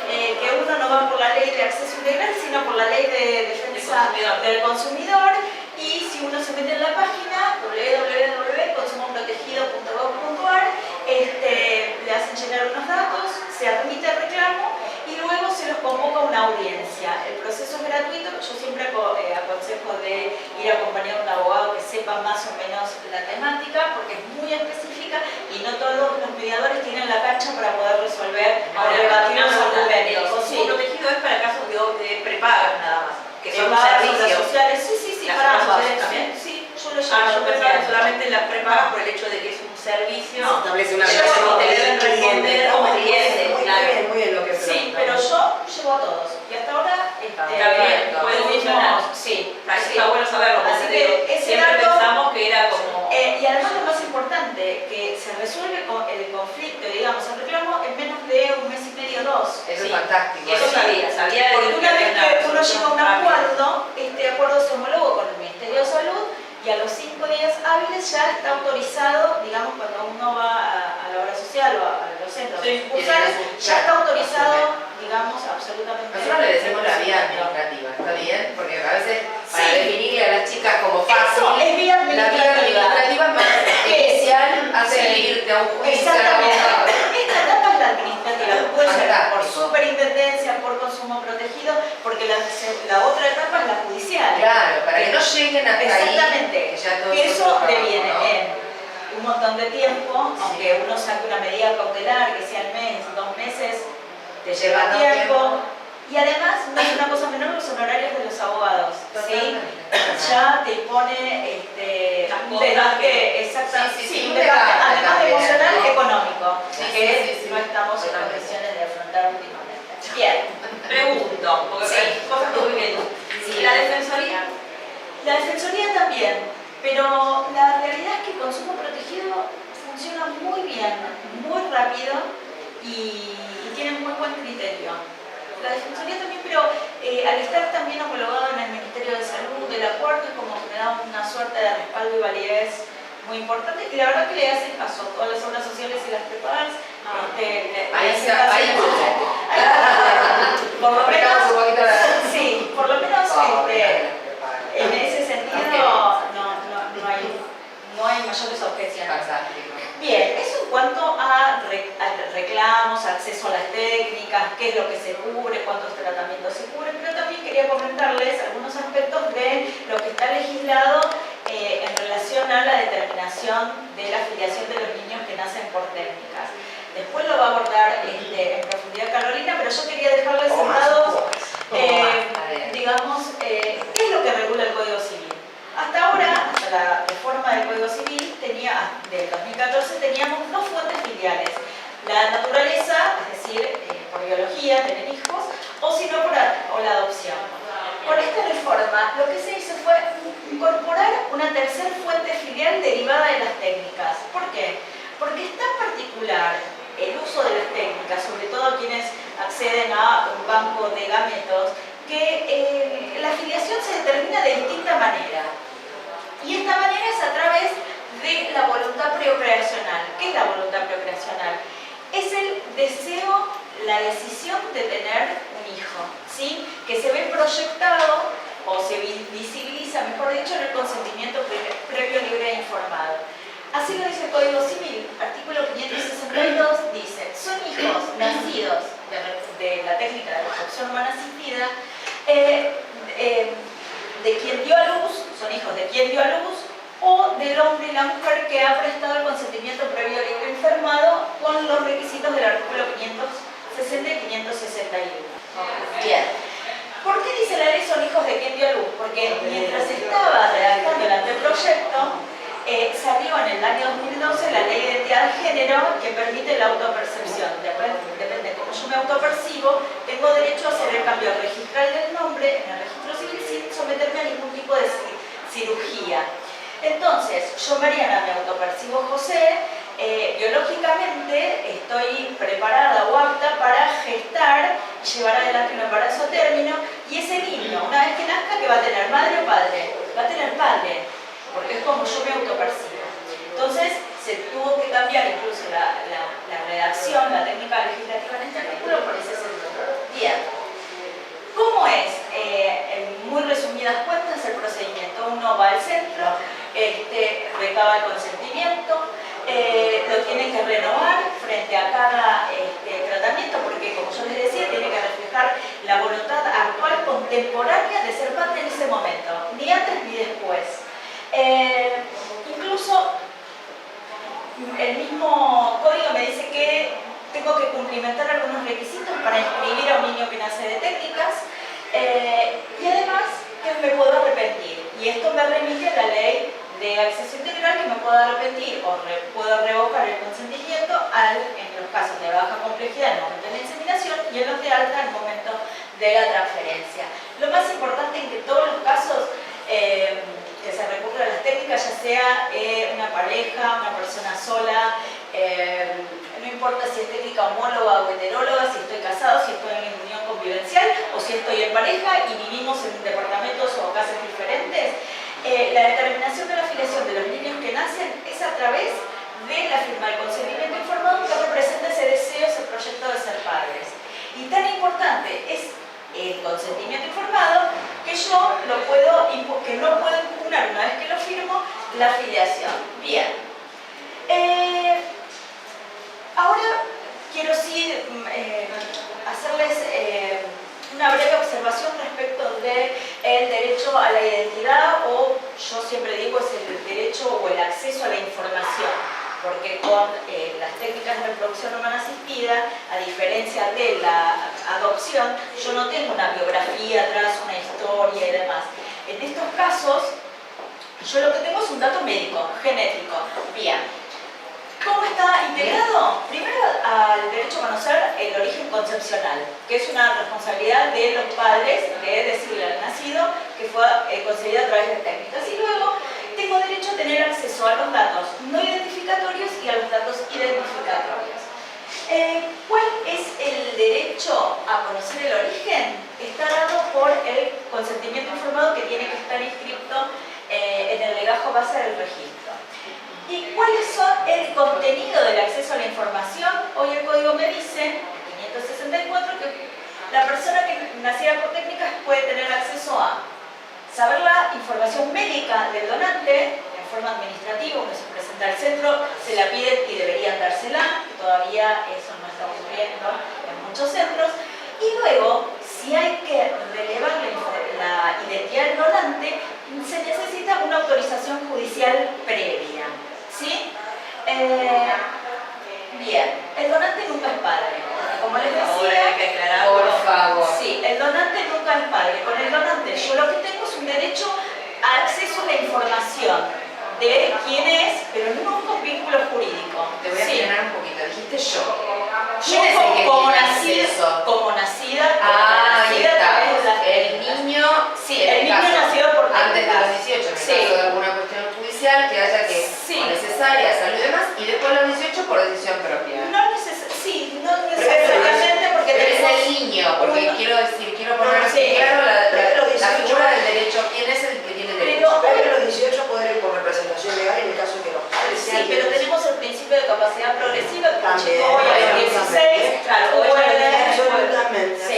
que uno no va por la ley de acceso integral, sino por la ley de defensa del consumidor. Y si uno se mete en la página www.consumoprotegido.gov.ar, le hacen llenar unos datos, se admite el reclamo y luego se los convoca a una audiencia. El proceso es gratuito, yo siempre aconsejo de ir acompañado de un abogado que sepa más o menos la temática porque es muy específica y no todos los mediadores tienen la cancha para poder resolver o debatir los argumentos. El consumo protegido es para casos de prepagas nada más, que son Prepagas, servicios. obras sociales, sí, ¿Las para obras ambas. sociales también? Sí, yo lo Yo llamo pensaba que solamente las prepagas por el hecho de que es un servicio. Se establece una Yo relación te deben responder como cliente, claro. Muy bien lo que Sí, pero yo llevo a todos. Y hasta ahora Está bien, puede funcionar. Sí, Está bueno saberlo, Así porque que ese siempre dato, pensamos que era como... y además lo más importante, que se resuelve el conflicto, digamos, el reclamo en menos de un mes y medio, dos. Eso Sí. es fantástico. Eso sabía de Porque una vez que uno llega a un rápido. acuerdo, este acuerdo se homologó con el Ministerio de Salud y a los 5 días hábiles ya está autorizado, digamos, cuando uno va a la obra social o a los centros sucursales, ya está autorizado, digamos, absolutamente. Nosotros le decimos la vía administrativa, ¿está bien? Porque a veces para Sí. definirle a las chicas como Eso fácil, es vía la vía administrativa es más especial, hace irte a un juicio. Exactamente. Esta etapa es la administrativa, puede ser Fantástico. por superintendencia, por consumo protegido, porque la otra etapa es la judicial. Claro, para que no lleguen hasta Exactamente. ahí, que ya todo Que es eso otro trabajo, deviene ¿no? en un montón de tiempo, aunque uno saque una medida cautelar, que sea el mes, 2 meses, te lleva Lleva tiempo. Y además, no es una cosa menor los honorarios de los abogados, ¿sí? Ya te pone un desgaste, exactamente, Sí, un un desgaste, desgaste además de también, emocional, ¿no? económico, Sí, que sí, no estamos en totalmente. condiciones de afrontar últimamente. Bien. Pregunto, porque Sí. hay cosas que voy viendo. Sí. ¿Y la defensoría? La defensoría también, pero la realidad es que el consumo protegido funciona muy bien, muy rápido y tiene muy buen criterio. La defensoría también, pero al estar también homologado en el Ministerio de Salud, el acuerdo es como que me da una suerte de respaldo y validez muy importante y la verdad que le hacen caso a todas las obras sociales y las prepagas. Ahí está, ahí por lo menos, apretamos un poquito la... sí, por lo menos en ese sentido no hay mayores objeciones. Fantástico. Bien, eso en cuanto a reclamos, acceso a las técnicas, qué es lo que se cubre, cuántos tratamientos se cubren, pero también quería comentarles algunos aspectos de lo que está legislado en relación a la determinación de la afiliación de los niños que nacen por técnicas. Después lo va a abordar en profundidad Carolina, pero yo quería dejarles sentados, digamos, qué es lo que regula el Código Civil. Hasta ahora, hasta la reforma del Código Civil del 2014, teníamos dos fuentes filiales. La naturaleza, es decir, decir, por biología, tener hijos, o si no, o la adopción. Con esta reforma, lo que se hizo fue incorporar una tercera fuente filial derivada de las técnicas. ¿Por qué? Porque es tan particular el uso de las técnicas, sobre todo quienes acceden a un banco de gametos, que la filiación se determina de distinta manera. Y esta manera es a través de la voluntad preoperacional. ¿Qué es la voluntad preoperacional? Es el deseo, la decisión de tener un hijo, ¿sí? Que se ve proyectado o se visibiliza, mejor dicho, en el consentimiento previo, libre e informado. Así lo dice el Código Civil, artículo 562, dice: son hijos nacidos de la técnica de reproducción humana asistida, de quien dio a luz, son hijos de quien dio a luz, o del hombre y la mujer que ha prestado el consentimiento previo, libre e informado con los requisitos del artículo 560 y 561. Bien. ¿Por qué dice la ley son hijos de quien dio a luz? Porque mientras estaba redactando el anteproyecto, salió en el año 2012 la ley de identidad de género que permite la autopercepción. Depende de cómo yo me autopercibo, tengo derecho a hacer el cambio registral del nombre en el registro civil sin someterme a ningún tipo de cirugía. Entonces, yo, Mariana, me autopercibo José, biológicamente estoy preparada o apta para gestar y llevar adelante un embarazo a término, y ese niño, una vez que nazca, ¿qué va a tener? ¿Madre o padre? Va a tener padre, porque es como yo me autopercibo. Entonces, se tuvo que cambiar incluso la redacción, la técnica legislativa en este artículo por ese sentido. Bien. ¿Cómo es? En muy resumidas cuentas, el procedimiento: uno va al centro, recaba el consentimiento, lo tiene que renovar frente a cada tratamiento, porque, como yo les decía, tiene que reflejar la voluntad actual contemporánea de ser padre en ese momento, ni antes ni después. Incluso el mismo código me dice que tengo que cumplimentar algunos requisitos para inscribir a un niño que nace de técnicas, y además que me puedo arrepentir, y esto me remite a la ley de acceso integral, que me puedo arrepentir o puedo revocar el consentimiento en los casos de baja complejidad en el momento de la inseminación y en los de alta en el momento de la transferencia. Lo más importante es que en todos los casos que se recurre a las técnicas, ya sea una pareja, una persona sola, no importa si es técnica homóloga o heteróloga, si estoy casado, si estoy en unión convivencial o si estoy en pareja y vivimos en departamentos o casas diferentes, la determinación de la filiación de los niños que nacen es a través de la firma del consentimiento informado que representa ese deseo, ese proyecto de ser padres. Y tan importante es el consentimiento informado que yo no puedo impugnar una vez que lo firmo la filiación. Bien. Ahora quiero sí hacerles una breve observación respecto del derecho a la identidad, o yo siempre digo es el derecho o el acceso a la información, porque con las técnicas de reproducción humana asistida, a diferencia de la adopción, yo no tengo una biografía atrás, una historia y demás. En estos casos, yo lo que tengo es un dato médico, genético. Bien. ¿Cómo está integrado? Primero, al derecho a conocer el origen concepcional, que es una responsabilidad de los padres de decirle al nacido que fue concebido a través de técnicas. Y luego, tengo derecho a tener acceso a los datos no identificatorios y a los datos identificatorios. ¿Cuál es el derecho a conocer el origen? Está dado por el consentimiento informado, que tiene que estar inscrito en el legajo base del registro. ¿Y cuáles son el contenido del acceso a la información? Hoy el código me dice, 564, que la persona que naciera por técnicas puede tener acceso a saber la información médica del donante en forma administrativa, uno se presenta al centro, se la piden y deberían dársela, que todavía eso no está ocurriendo en muchos centros. Y luego, si hay que relevar la identidad del donante, se necesita una autorización judicial previa. ¿Sí? Bien, el donante nunca es padre. Como les decía, ahora hay que aclarar, por favor. Sí, el donante nunca es padre. Con el donante yo lo que tengo es un derecho a acceso a la información de quién es, pero no con vínculo jurídico. Te voy a frenar un poquito. Dijiste yo. Yo como nací más Sí. claro Pero la 18 figura del derecho. ¿Quién es el que tiene derecho? Pero los 18 poder ir por representación legal en el caso de que los padres Sí, sean pero quienes- tenemos el principio de capacidad progresiva, que un También, chico hoy a los 16, claro, puede- absolutamente. Sí,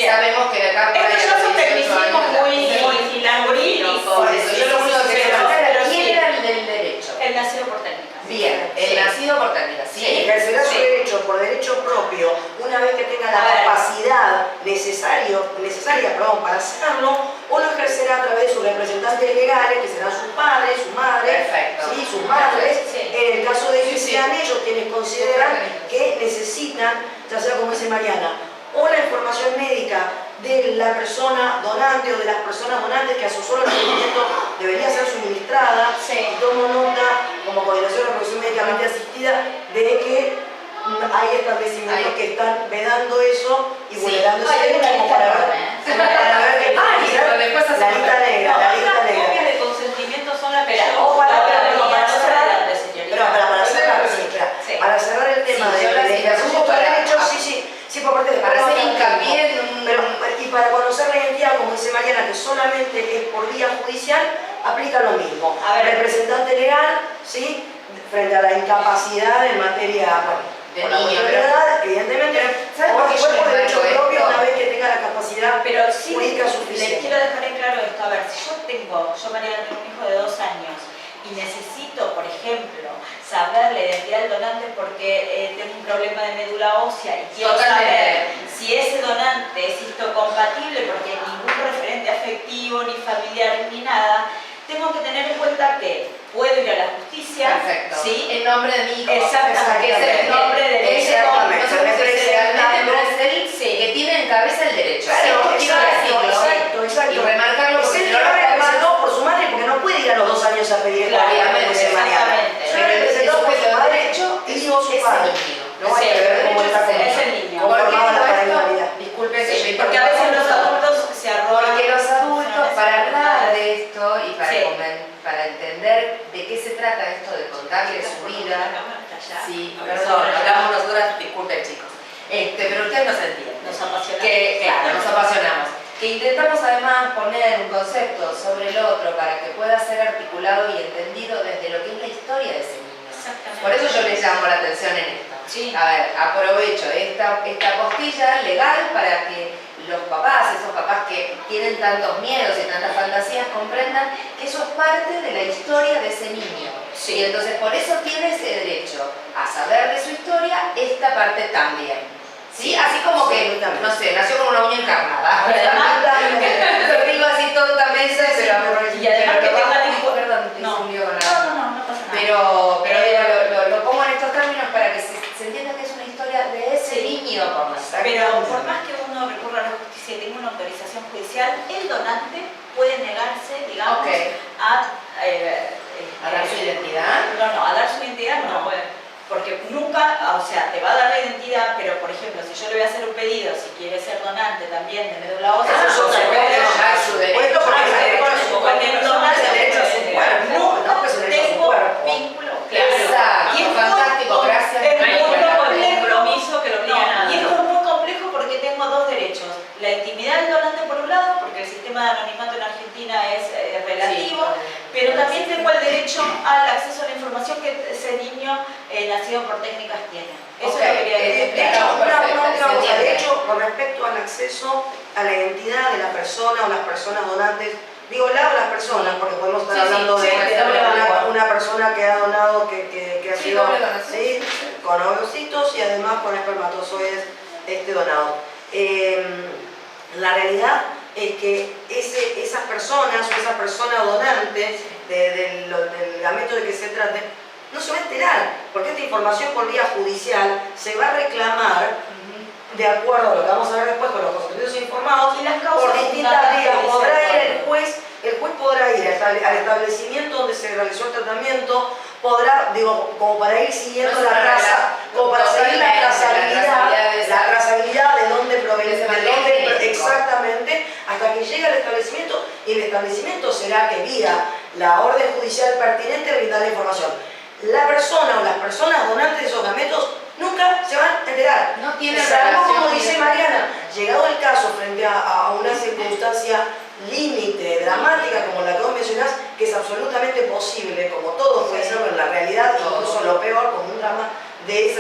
Ya sabemos que acá por ahí Estos ya a los son 18 tecnicismos años, muy jurídicos. Por eso, yo lo único que quiero saber es Pero quién sí. era el del derecho. el nacido por técnica. Bien, el Sí. nacido por técnica, ¿sí? Ejercerá su Sí. derecho por derecho propio una vez que tenga A la ver. capacidad necesaria para hacerlo, o lo ejercerá a través de sus representantes legales, que serán sus padres, su madre, Perfecto. ¿sí? Sus madres, Sí. en el caso de que Sí, sí. sean ellos quienes consideran que necesitan, ya sea como dice Mariana, o la información médica de la persona donante o de las personas donantes que a su solo nacimiento debería ser suministrada. Sí. Tomo nota, como coordinación de reproducción médicamente asistida, de que hay establecimientos que están vedando eso y Sí. vulnerando ese Ay, hay una derecho como lista para enorme, ver, para ver que pero después la hacemos lista negra, la lista Las negra. copias de consentimiento son las que Espera, yo o para cerrar, adelante, señorita. pero para cerrar, sí, espera, Sí. para cerrar el tema Sí, de yo las ejercicio interrumpo por para- derecho, sí, por parte de Para después hacer vamos a dar hincapié tiempo. en un... Pero, y para conocer la identidad, como dice Mariana, que solamente es por vía judicial, aplica lo mismo. A ver. Representante legal, ¿sí? Frente a la incapacidad en materia, De por la niño, cuestión de pero- edad, evidentemente, ¿sabes o por qué después yo por me derecho marco propio, esto? una vez que tenga la capacidad Pero sí, jurídica les suficiente. quiero dejar en claro esto. A ver, si yo Mariana, tengo un hijo de 2 años y necesito, por ejemplo, saber la identidad del donante porque tengo un problema de médula ósea y quiero Totalmente. saber si ese donante es histocompatible porque ningún referente afectivo, ni familiar, ni nada, tengo que tener en cuenta que puedo ir a la justicia. Perfecto. ¿Sí? En nombre de mi hijo. Exactamente. Que es el nombre de Ese Exactamente. No sabemos si es legalmente, pero es él Sí. que tiene en cabeza el derecho. Claro, Esto quiero decirlo. exacto. Y remarcarlo Es porque el si que no va los papás... representado por su madre porque no puede ir a los 2 años a pedir Claro, como obviamente, dice Mariana. exactamente. Está Pero el representado por su sujeto de madre derecho y o su es padre. el niño. No hay Sí, que ver cómo está es el niño. ¿Por qué conformada la digo esto? parentalidad. Disculpe que Sí, yo porque a veces los interrumpa. adultos se arrogan. Porque los adultos, para hablar de esto y para, Sí. para entender de qué se trata esto de contarle su vida, sí, A ver, perdón, sí. hablamos nosotras, disculpen chicos, pero ustedes nos entienden. Nos apasiona. Que, claro, nos apasionamos. Que intentamos además poner un concepto sobre el otro para que pueda ser articulado y entendido desde lo que es la historia de ese niño. Exactamente. Por eso yo les llamo la atención en esto. Sí. A ver, aprovecho esta postilla legal para que los papás, esos papás que tienen tantos miedos y tantas fantasías, comprendan que eso es parte de la historia de ese niño. Sí. Y entonces por eso tiene ese derecho a saber de su historia, esta parte también. ¿Sí? Así como que, no sé, nació con una uña encarnada. Pero además, Lo digo así tontamente, pero... y además pero que lo tenga vamos- Perdón, te No. hice un lío con la- No pasa nada. Pero digo, lo pongo en estos términos para que se entienda que es una historia de ese Sí. niño por nacer. Pero por más que uno recurra a la justicia y tenga una autorización judicial, el donante puede negarse, digamos, Ok. a ¿A dar su identidad? No, a dar su identidad no puede. Porque nunca, o sea, te va a dar la identidad, pero por ejemplo, si yo le voy a hacer un pedido, si quiere ser donante también de médula ósea, Eso es otra se cosa. puede negar su derecho. Puesto porque Ah, es sí, derecho a su porque cuerpo. el No donante es derecho a su puede cuerpo. negar. No, es derecho a su Tengo cuerpo. vínculo, claro. Exacto, Y es muy fantástico, gracias. Es No hay muy ningún complejo. compromiso que lo obligue a nada. Y esto es muy complejo porque tengo 2 derechos. La intimidad del donante por un lado, porque el sistema de anonimato en Argentina es relativo, pero también tengo el derecho al acceso a la información que ese niño nacido por técnicas tiene. Eso Ok, lo quería decir. De hecho, Perfecto, una se cosa, entiende. de hecho, con respecto al acceso a la identidad de la persona o las personas donantes, digo la o las personas, porque podemos estar Sí, sí, hablando sí, de doble una persona que ha donado, que ha Sí, sido doble donación. ¿sí? con ovocitos y además con espermatozoides donado. La realidad es que esas personas o esa persona donante del gameto de que se trate, no se va a enterar, porque esta información por vía judicial se va a reclamar de acuerdo a lo que vamos a ver después con los consentimientos informados Y las causas por distintas fundadas vías. que dice Podrá ir el el juez podrá ir al establecimiento donde se realizó el tratamiento, podrá, digo, como para ir siguiendo No se la traza, como para seguir la trazabilidad de dónde proviene, de ese de material dónde genético. exactamente, hasta que llegue al establecimiento, y el establecimiento será que vía la orden judicial pertinente brinda la información. La persona o las personas donantes de esos gametos nunca se van a enterar. No tiene Salvo, relación como dice directa. Mariana, llegado el caso frente a una circunstancia límite, dramática, como la que vos mencionás, que es absolutamente posible, como todo puede serlo en la realidad, incluso lo peor, como un drama de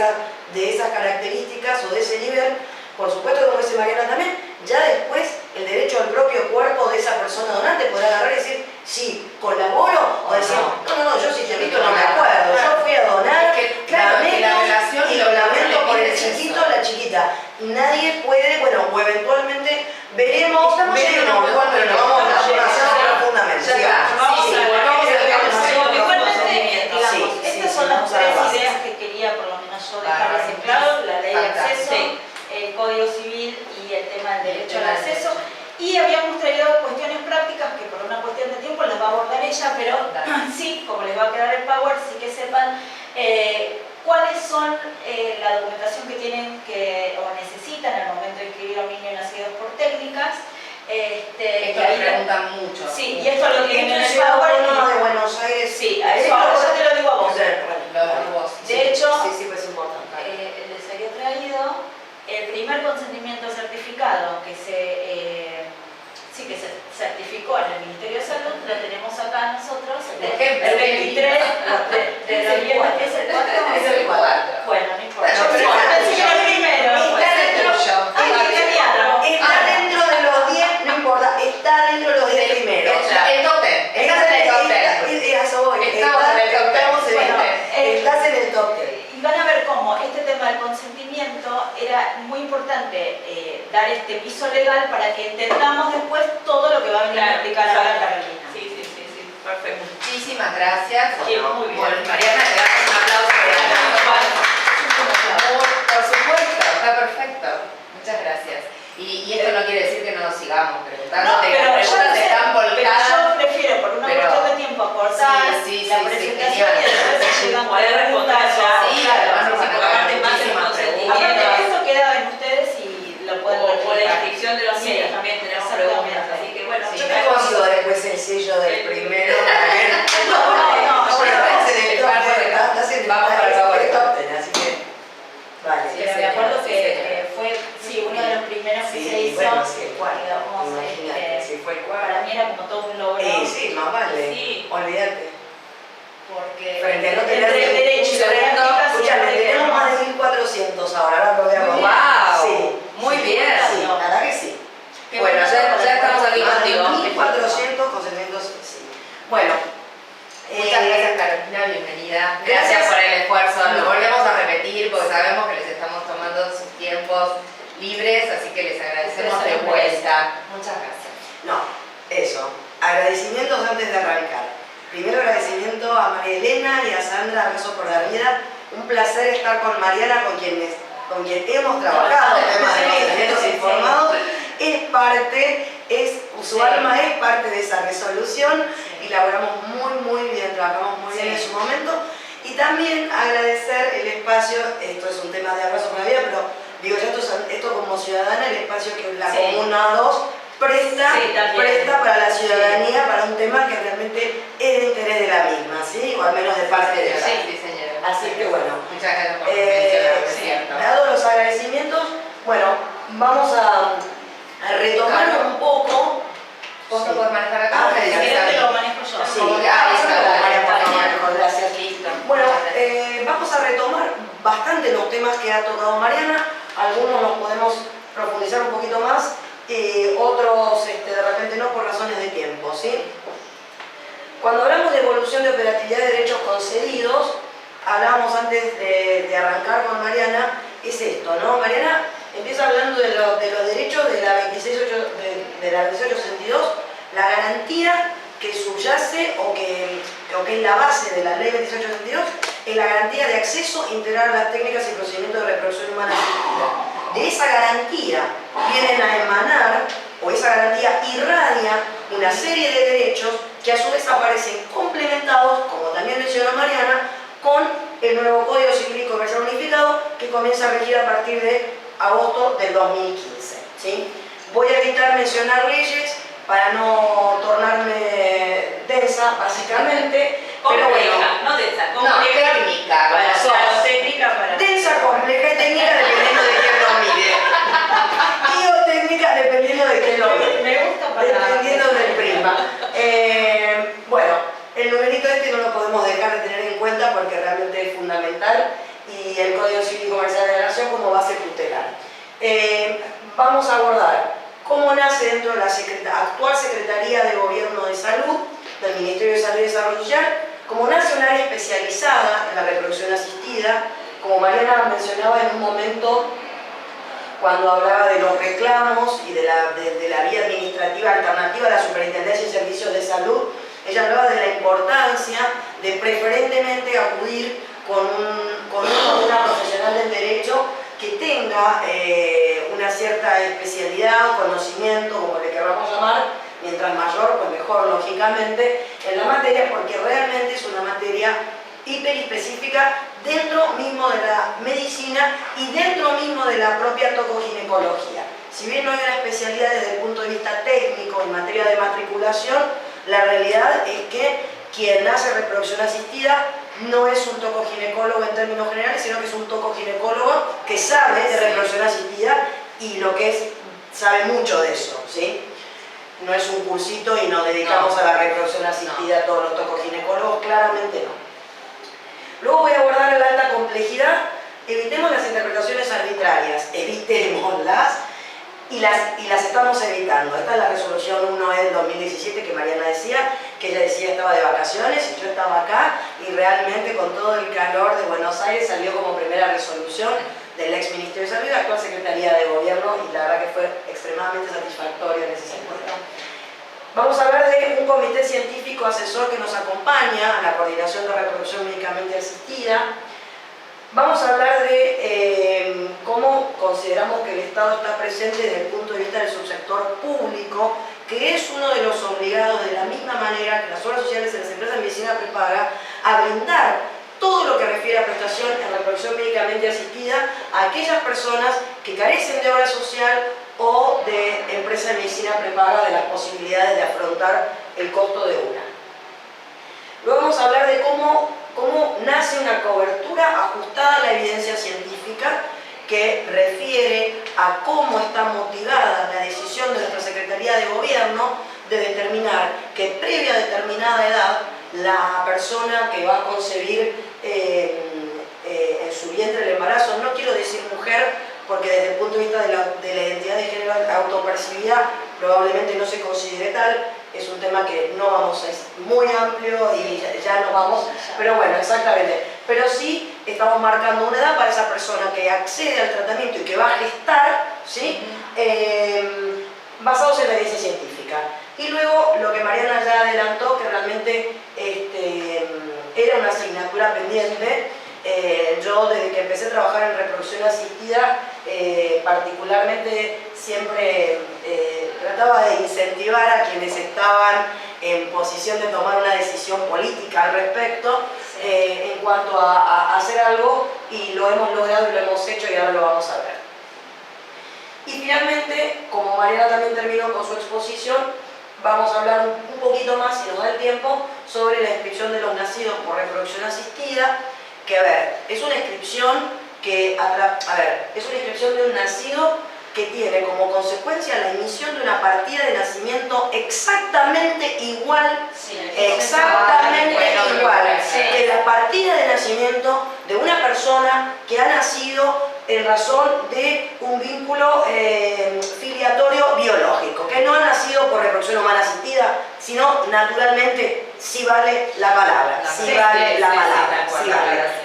esas características o de ese nivel, por supuesto, como dice Mariana también, ya después el derecho al propio cuerpo de esa persona donante podrá agarrar y decir, sí, colaboro, o decir, no, yo sí te invito, no me acuerdo, yo fui a donar, Claro, que la relación y lo lo que lamento por el es eso. chiquito, la chiquita. Nadie puede, bueno, o eventualmente veremos, Estamos yendo un poco, pero no vamos a demasiado profundamente. Ya está. Sigamos. Sí, Sí, volvamos a la demasiado Igualmente, profundamente. digamos, Sí, estas sí, son las vamos a tres la base. ideas que quería por lo menos yo dejar Bárbaro. ese claro, la ley de Fantástico. acceso, el código civil y el tema del derecho al acceso. Y habíamos traído cuestiones prácticas que por una cuestión de tiempo las va a abordar ella, pero sí, como les va a quedar el power, sí que sepan cuáles son la documentación que tienen o necesitan al momento de inscribir a un niño nacido por técnicas. Esto lo preguntan mucho. Sí, y esto lo tienen en el Ciudad power. Autónoma de Buenos Aires. Sí, a eso ahora yo te lo digo a vos. Vos. De hecho, sí, pues es importante. les había traído el primer consentimiento certificado que se certificó en el Ministerio de Salud, lo tenemos acá nosotros, el 23 de noviembre. ¿Es el 4? Es el 4. Bueno, no importa. Bueno, pero Yo está pensé que era el primero. Está dentro, está dentro de los 10, no importa, está dentro de los 10 primeros. El top 10. Estás en el top 10. A eso voy. Estamos en el top 10. Estamos en el Bueno, Estás en el top 10. Y van a ver cómo este tema del consentimiento era muy importante dar este piso legal para que entendamos después todo lo que va a venir a explicar ahora Carolina. Sí, perfecto. Muchísimas gracias. Sí, muy bien. Bueno, Mariana, te damos un aplauso. Por supuesto, está perfecto. Muchas gracias. Y esto no quiere decir que no nos sigamos preguntando, No, que pero las preguntas están volcadas. yo prefiero por una cuestión de tiempo acortar Sí, la sí, presentación genial. y después se llegan Poder responder ya. Sí, claro, además sí, nos van a porque caer aparte más muchísimas el preguntas. aparte esto queda en ustedes y lo pueden O la replicar. inscripción de los Sí, niños también tenemos exactamente. preguntas, así que bueno. Sí, Yo te consigo después el sello del primero. No, Estás en el top 10, estás en el Vamos para el power. top 10, así que. Vale. Sí, pero me señora, acuerdo sí, que señora. fue uno de los primeros que se hizo, bueno, sí, el cuarto. digamos, Imagínate, si fue el para cuarto. mí era como todo un logro, Sí, más vale. Sí. Olvídate. porque Frente a no tener entre el derecho y la segundo, práctica Escúchame, siempre tenemos queremos- más de 1400 ahora, ahora lo voy a Muy bien. probar. ¡Wow! Sí. Muy bien. Sí, la verdad que sí. Qué Bueno, ya estamos aquí Más de contigo. 1400 consentimientos, sí. Bueno. Muchas gracias, Carolina, bienvenida. Gracias. Gracias por el esfuerzo. Lo No. volvemos a repetir porque sabemos que les estamos tomando sus tiempos libres, así que les agradecemos de vuelta. Muchas gracias. No, eso. Agradecimientos antes de arrancar. Primero agradecimiento a María Elena y a Sandra, abrazo por la vida. Un placer estar con Mariana, con quien hemos trabajado en temas de consentimientos informados. Su alma es parte de esa resolución y laboramos muy bien, trabajamos muy bien en su momento. Y también agradecer el espacio, esto es un tema de abrazo por la vida, pero digo ya esto como ciudadana, el espacio que la Comuna 2 presta para la ciudadanía, para un tema que realmente es de interés de la misma, ¿sí? O al menos de parte de la. Sí, señora. Así que bueno. Muchas gracias por mencionarlo, es cierto. Dados los agradecimientos, bueno, vamos a retomar un poco. ¿Vos lo podés manejar acá? Ah, Si querés te lo manejo yo. Sí, Ah, eso está, lo María, por está favor, bien. gracias. Listo. Bueno, vamos a retomar bastante los temas que ha tocado Mariana, algunos los podemos profundizar un poquito más, otros de repente no por razones de tiempo, ¿sí? Cuando hablamos de evolución de operatividad de derechos concedidos, hablábamos antes de arrancar con Mariana, es esto, ¿no? Mariana empieza hablando de los derechos de la 2862, la garantía que subyace o que es la base de la ley 2862 es la garantía de acceso integral a las técnicas y procedimientos de reproducción humana asistida. De esa garantía vienen a emanar, o esa garantía irradia una serie de derechos que a su vez aparecen complementados, como también mencionó Mariana, con el nuevo Código Civil y Comercial Unificado que comienza a regir a partir de agosto del 2015. ¿Sí? Voy a evitar mencionar leyes para no tornarme densa, básicamente, pero bueno, No densa, No, compleja. técnica, Para como claro, sos. técnica para. densa, compleja fundamental y el Código Civil y Comercial de la Nación como base tutelar. Vamos a abordar cómo nace dentro de la actual Secretaría de Gobierno de Salud, del Ministerio de Salud y Desarrollo Social, cómo nace un área especializada en la reproducción asistida, como Mariana mencionaba en un momento cuando hablaba de los reclamos y de la vía administrativa alternativa a la Superintendencia de Servicios de Salud. Ella hablaba de la importancia de preferentemente acudir con una profesional del derecho que tenga una cierta especialidad o conocimiento, como le queramos llamar, mientras mayor, pues mejor, lógicamente, en la materia, porque realmente es una materia hiperespecífica dentro mismo de la medicina y dentro mismo de la propia tocoginecología. Si bien no hay una especialidad desde el punto de vista técnico en materia de matriculación, la realidad es que quien hace reproducción asistida no es un tocoginecólogo en términos generales, sino que es un tocoginecólogo que sabe de reproducción asistida y lo que es, sabe mucho de eso, ¿sí? No es un cursito y nos dedicamos a la reproducción asistida todos los tocoginecólogos, claramente no. Luego voy a abordar la alta complejidad. Evitemos las interpretaciones arbitrarias, evitémoslas y las estamos evitando. Esta es la resolución 1E del 2017 que Mariana decía, que ella decía estaba de vacaciones y yo estaba acá y realmente con todo el calor de Buenos Aires salió como primera resolución del ex Ministerio de Salud y la actual Secretaría de Gobierno y la verdad que fue extremadamente satisfactorio en ese sentido. Vamos a hablar de un comité científico asesor que nos acompaña a la coordinación de reproducción médicamente asistida. Vamos a hablar de cómo consideramos que el Estado está presente desde el punto de vista del subsector público, que es uno de los obligados de la misma manera que las obras sociales en las empresas de medicina prepaga a brindar todo lo que refiere a prestación en reproducción médicamente asistida a aquellas personas que carecen de obra social o de empresa de medicina prepaga, de las posibilidades de afrontar el costo de una. Luego vamos a hablar de cómo nace una cobertura ajustada a la evidencia científica que refiere a cómo está motivada la decisión de nuestra Secretaría de Gobierno de determinar que previa a determinada edad la persona que va a concebir en su vientre el embarazo, no quiero decir mujer, porque desde el punto de vista de la identidad de género autopercibida probablemente no se considere tal, es un tema que no vamos, es muy amplio y ya no vamos, pero bueno, exactamente. Pero sí estamos marcando una edad para esa persona que accede al tratamiento y que va a gestar, ¿sí? Basados en la evidencia científica. Y luego lo que Mariana ya adelantó, que realmente era una asignatura pendiente. Yo desde que empecé a trabajar en reproducción asistida, particularmente siempre trataba de incentivar a quienes estaban en posición de tomar una decisión política al respecto, en cuanto a hacer algo, y lo hemos logrado y lo hemos hecho y ahora lo vamos a ver. Y finalmente, como Mariana también terminó con su exposición, vamos a hablar un poquito más, si nos da el tiempo, sobre la inscripción de los nacidos por reproducción asistida, que a ver, es una inscripción que, es una inscripción de un nacido que tiene como consecuencia la emisión de una partida de nacimiento exactamente igual, que la partida de nacimiento de una persona que ha nacido en razón de un vínculo filiatorio biológico, que no ha nacido por reproducción humana asistida, sino naturalmente sí vale la palabra,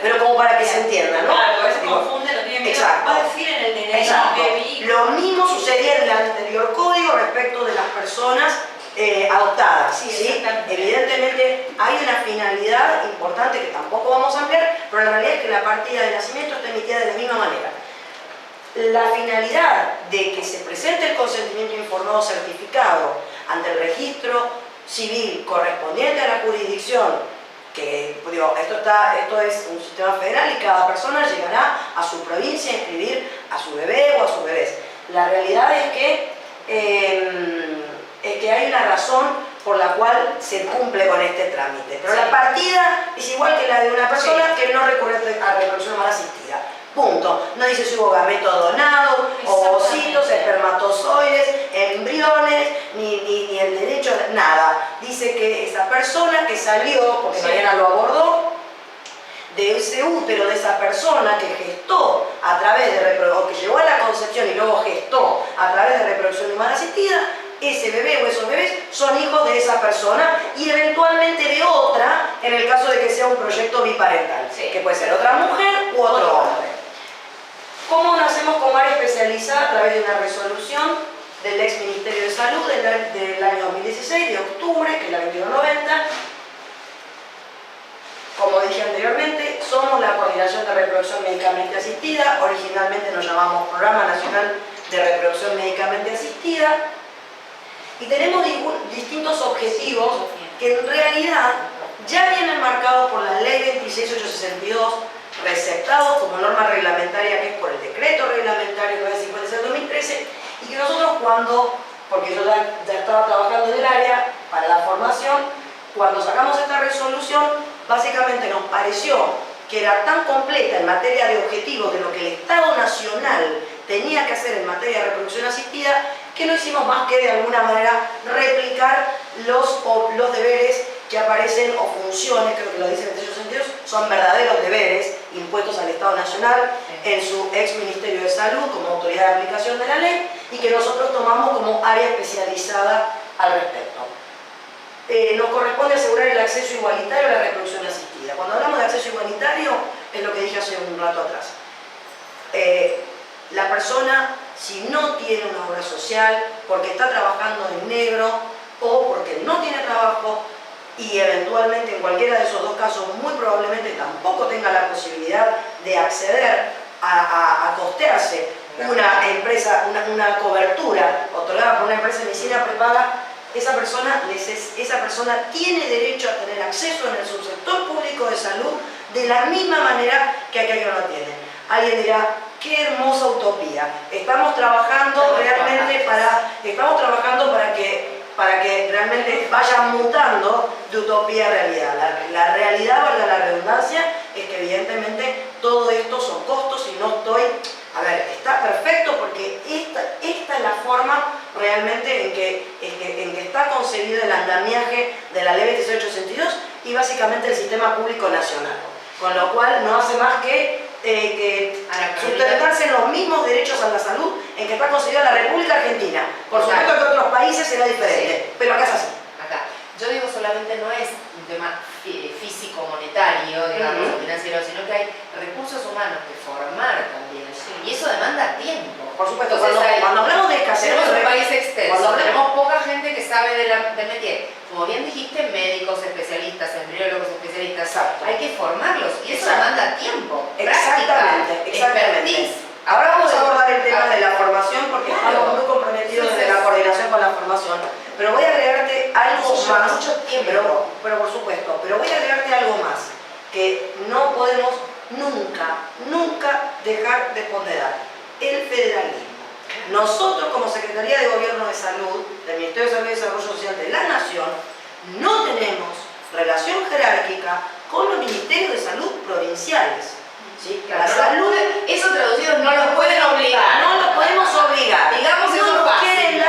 pero como para que se entienda, ¿no? Claro, a veces confunde, no tiene miedo, va a decir en el DNI. Exacto. Lo mismo sucedía en el anterior código respecto de las personas adoptadas, ¿sí? Evidentemente hay una finalidad importante que tampoco vamos a ampliar, pero la realidad es que la partida de nacimiento está emitida de la misma manera. La finalidad de que se presente el consentimiento informado certificado ante el registro civil correspondiente a la jurisdicción, que digo, esto es un sistema federal y cada persona llegará a su provincia a inscribir a su bebé o a sus bebés. La realidad es que hay una razón por la cual se cumple con este trámite. Pero la partida es igual que la de una persona que no recurre a reproducción humana asistida. Punto. No dice si hubo gameto donado, ovocitos, espermatozoides, embriones, ni el derecho, nada. Dice que esa persona que salió, porque Mariana lo abordó, de ese útero de esa persona que gestó a través de o que llegó a la concepción y luego gestó a través de reproducción humana asistida, ese bebé o esos bebés son hijos de esa persona y eventualmente de otra, en el caso de que sea un proyecto biparental, que puede ser otra mujer u otro hombre. ¿Cómo nacemos como área especializada? A través de una resolución del ex Ministerio de Salud del año 2016, de octubre, que es la 2190. Como dije anteriormente, somos la Coordinación de Reproducción Médicamente Asistida. Originalmente nos llamamos Programa Nacional de Reproducción Médicamente Asistida. Y tenemos distintos objetivos que en realidad ya vienen marcados por la Ley 26862, receptados como norma reglamentaria, que es por el decreto reglamentario 956 del 2013, y que nosotros porque yo ya estaba trabajando en el área para la formación, cuando sacamos esta resolución, básicamente nos pareció que era tan completa en materia de objetivos de lo que el Estado Nacional tenía que hacer en materia de reproducción asistida, que no hicimos más que de alguna manera replicar los deberes que aparecen o funciones, creo que lo dicen en esos sentidos, son verdaderos deberes impuestos al Estado Nacional en su ex Ministerio de Salud como autoridad de aplicación de la ley y que nosotros tomamos como área especializada al respecto. Nos corresponde asegurar el acceso igualitario a la reproducción asistida. Cuando hablamos de acceso igualitario, es lo que dije hace un rato atrás. La persona, si no tiene una obra social, porque está trabajando en negro o porque no tiene trabajo, y eventualmente en cualquiera de esos dos casos muy probablemente tampoco tenga la posibilidad de acceder a costearse una empresa, una cobertura otorgada por una empresa de medicina prepaga, esa persona tiene derecho a tener acceso en el subsector público de salud de la misma manera que aquel que no lo tiene. Alguien dirá, qué hermosa utopía. Estamos trabajando realmente para que realmente vaya mutando de utopía a realidad. La realidad, valga la redundancia, es que evidentemente todo esto son costos y no estoy... A ver, está perfecto porque esta es la forma realmente en que está concebido el andamiaje de la Ley 26862 y básicamente el sistema público nacional. Con lo cual no hace más que sustentarse en los mismos derechos a la salud en que está concebida la República Argentina. Por supuesto que en otros países será diferente, sí, pero acá es así. Acá. Yo digo solamente no es un tema físico, monetario, digamos, financiero, sino que hay recursos humanos que formar también. Y eso demanda tiempo. Por supuesto, cuando hablamos de escasez... Tenemos un país extenso, tenemos poca gente que sabe del métier. Como bien dijiste, médicos especialistas, embriólogos especialistas, exacto, hay que formarlos y eso demanda tiempo. Exactamente, exactamente. Ahora vamos a abordar el tema de la formación porque estamos muy comprometidos en la coordinación con la formación. Pero voy a agregarte algo más. Mucho tiempo. Pero por supuesto, pero voy a agregarte algo más que no podemos nunca dejar de ponderar. El federalismo. Nosotros como Secretaría de Gobierno de Salud, del Ministerio de Salud y Desarrollo Social de la Nación, no tenemos relación jerárquica con los ministerios de salud provinciales. ¿Sí? La salud, eso traducido no los pueden obligar. No los podemos obligar. Digamos eso no fácil,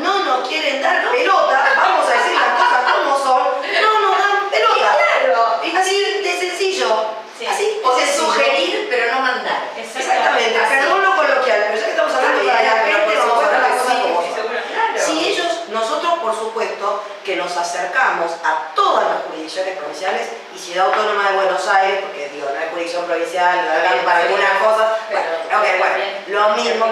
no nos quieren dar pelota, vamos a decir las cosas como son, no nos dan pelota. Claro. Así de sencillo. Sí. Así O de sencillo. sugerir, pero no mandar. Exactamente, perdón lo coloquial, pero ya que estamos hablando para la gente, vamos a hablar las cosas como son. Claro. Si nosotros por supuesto que nos acercamos a todas las jurisdicciones provinciales y Ciudad Autónoma de Buenos Aires, porque digo, no hay jurisdicción provincial, para algunas cosas, lo mismo,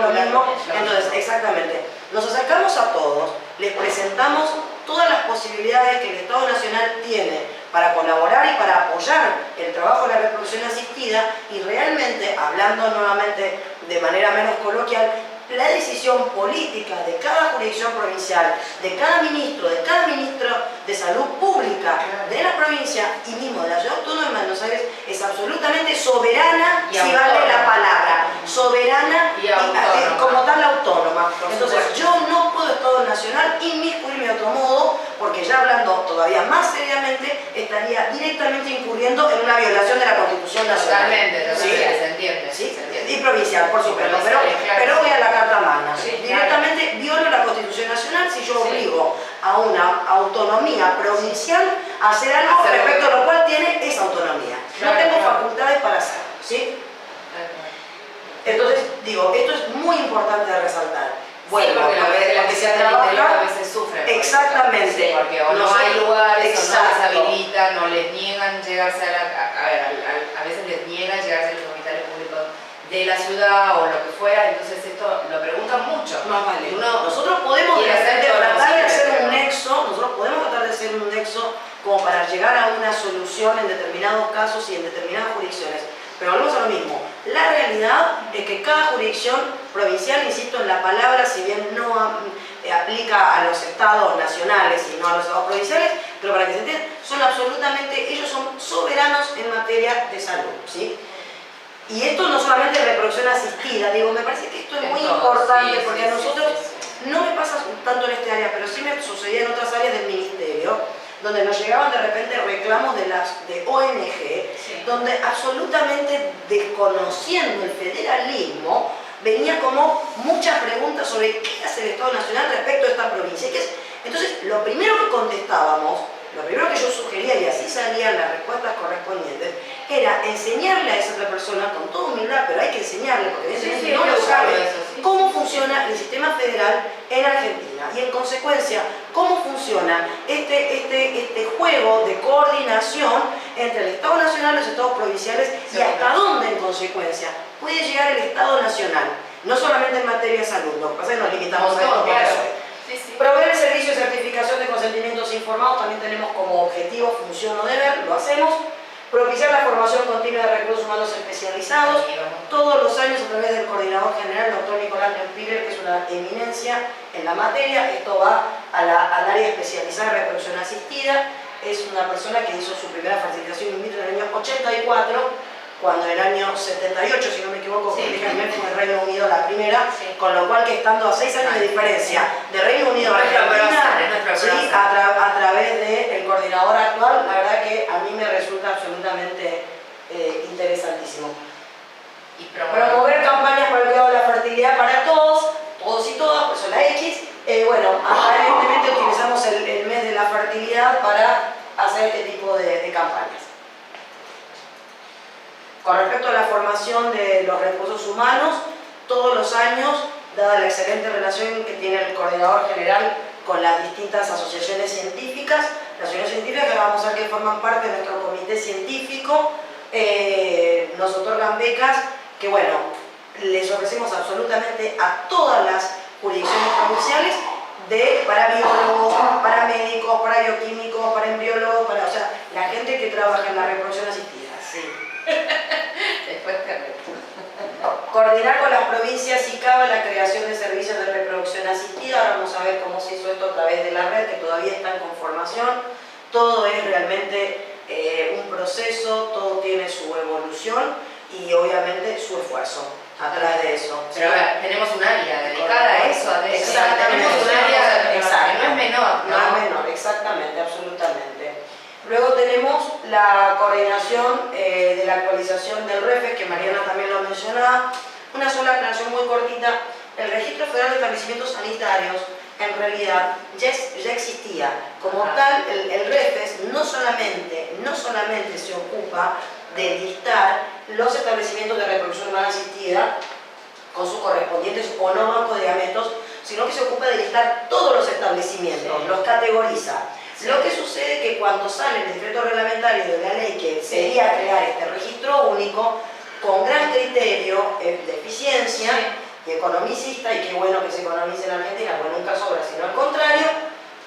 entonces exactamente, nos acercamos a todos, les presentamos todas las posibilidades que el Estado Nacional tiene para colaborar y para apoyar el trabajo de la reproducción asistida y realmente, hablando nuevamente de manera menos coloquial, la decisión política de cada jurisdicción provincial, de cada ministro de salud pública de la provincia y mismo de la Ciudad Autónoma de Buenos Aires es absolutamente soberana, si vale la palabra, soberana y como tal autónoma. Entonces yo no puedo Estado Nacional inmiscuirme de otro modo, porque ya hablando todavía más seriamente, estaría directamente incurriendo en una violación de la Constitución Nacional. Totalmente, ¿Sí? se entiende. ¿Sí? Se entiende. Y provincial, por supuesto, pero voy a la Carta Magna. Sí, Directamente violo la Constitución Nacional si yo obligo a una autonomía provincial hacer algo respecto a lo cual tiene esa autonomía. No tengo facultades para hacerlo, ¿sí? Entonces, digo, esto es muy importante de resaltar. Bueno, sí, porque la que se trabaja a veces sufren. Exactamente. Sí, porque o no hay lugares, o no les habilitan, no les niegan llegarse a veces les niegan llegarse a los hospitales públicos de la ciudad o lo que fuera, entonces esto lo preguntan mucho. Más vale. Nosotros podemos tratar de hacer un nexo, como para llegar a una solución en determinados casos y en determinadas jurisdicciones. Pero volvemos a lo mismo. La realidad es que cada jurisdicción provincial, insisto en la palabra, si bien no aplica a los estados nacionales y no a los estados provinciales, pero para que se entienda, ellos son soberanos en materia de salud, ¿sí? Y esto no solamente es reproducción asistida, digo, me parece que esto es muy importante, porque a nosotros no me pasa tanto en este área, pero sí me sucedía en otras áreas del ministerio, donde nos llegaban de repente reclamos de ONG, donde absolutamente desconociendo el federalismo, venía como muchas preguntas sobre qué hace el Estado Nacional respecto a esta provincia. Entonces, lo primero que contestábamos, lo primero que yo sugería, y así salían las respuestas correspondientes, era enseñarle a esa otra persona, con toda humildad, pero hay que enseñarle, porque evidentemente no lo sabe, cómo funciona el sistema federal en Argentina. Y en consecuencia, cómo funciona este juego de coordinación entre el Estado Nacional, los Estados provinciales, y hasta dónde, en consecuencia, puede llegar el Estado Nacional. No solamente en materia de salud, lo que pasa es que nos limitamos a esto. Proveer el servicio de certificación de consentimientos informados también tenemos como objetivo, función o deber, lo hacemos. Propiciar la formación continua de recursos humanos especializados, todos los años a través del coordinador general, doctor Nicolás Neupiger, que es una eminencia en la materia. Esto va al área especializada de reproducción asistida. Es una persona que hizo su primera facilitación in vitro en el año 84, cuando en el año 78, si no me equivoco, fue en el Reino Unido la primera, con lo cual que estando a 6 años de diferencia de Reino Unido a Argentina, a través del coordinador actual, la verdad que a mí me resulta absolutamente interesantísimo. Y promover campañas para el cuidado de la fertilidad para todos y todas, por eso la X. Bueno, aparentemente utilizamos el mes de la fertilidad para hacer este tipo de campañas. Con respecto a la formación de los recursos humanos, todos los años, dada la excelente relación que tiene el coordinador general con las distintas asociaciones científicas, las asociaciones científicas que vamos a ver que forman parte de nuestro comité científico, nos otorgan becas que, bueno, les ofrecemos absolutamente a todas las jurisdicciones provinciales para biólogos, para médicos, para bioquímicos, para embriólogos, o sea, la gente que trabaja en la reproducción asistida. Sí. Después te Coordinar con las provincias y CABA la creación de servicios de reproducción asistida. Ahora vamos a ver cómo se hizo esto a través de la red, que todavía está en conformación. Todo es realmente un proceso, todo tiene su evolución y obviamente su esfuerzo atrás de eso. Pero ahora, tenemos un área dedicada a eso, exactamente. Tenemos un área que no es menor, ¿no? No es menor, exactamente, absolutamente. Luego tenemos la coordinación de la actualización del REFES, que Mariana también lo mencionaba. Una sola aclaración muy cortita. El Registro Federal de Establecimientos Sanitarios, en realidad, ya existía. Como tal, el REFES no solamente se ocupa de listar los establecimientos de reproducción humana asistida con sus correspondientes o no bancos de gametos, sino que se ocupa de listar todos los establecimientos, los categoriza. Lo que sucede es que cuando sale el decreto reglamentario de la ley que sería crear este registro único, con gran criterio de eficiencia y economicista, y qué bueno que se economice en Argentina, bueno, nunca sobra, sino al contrario,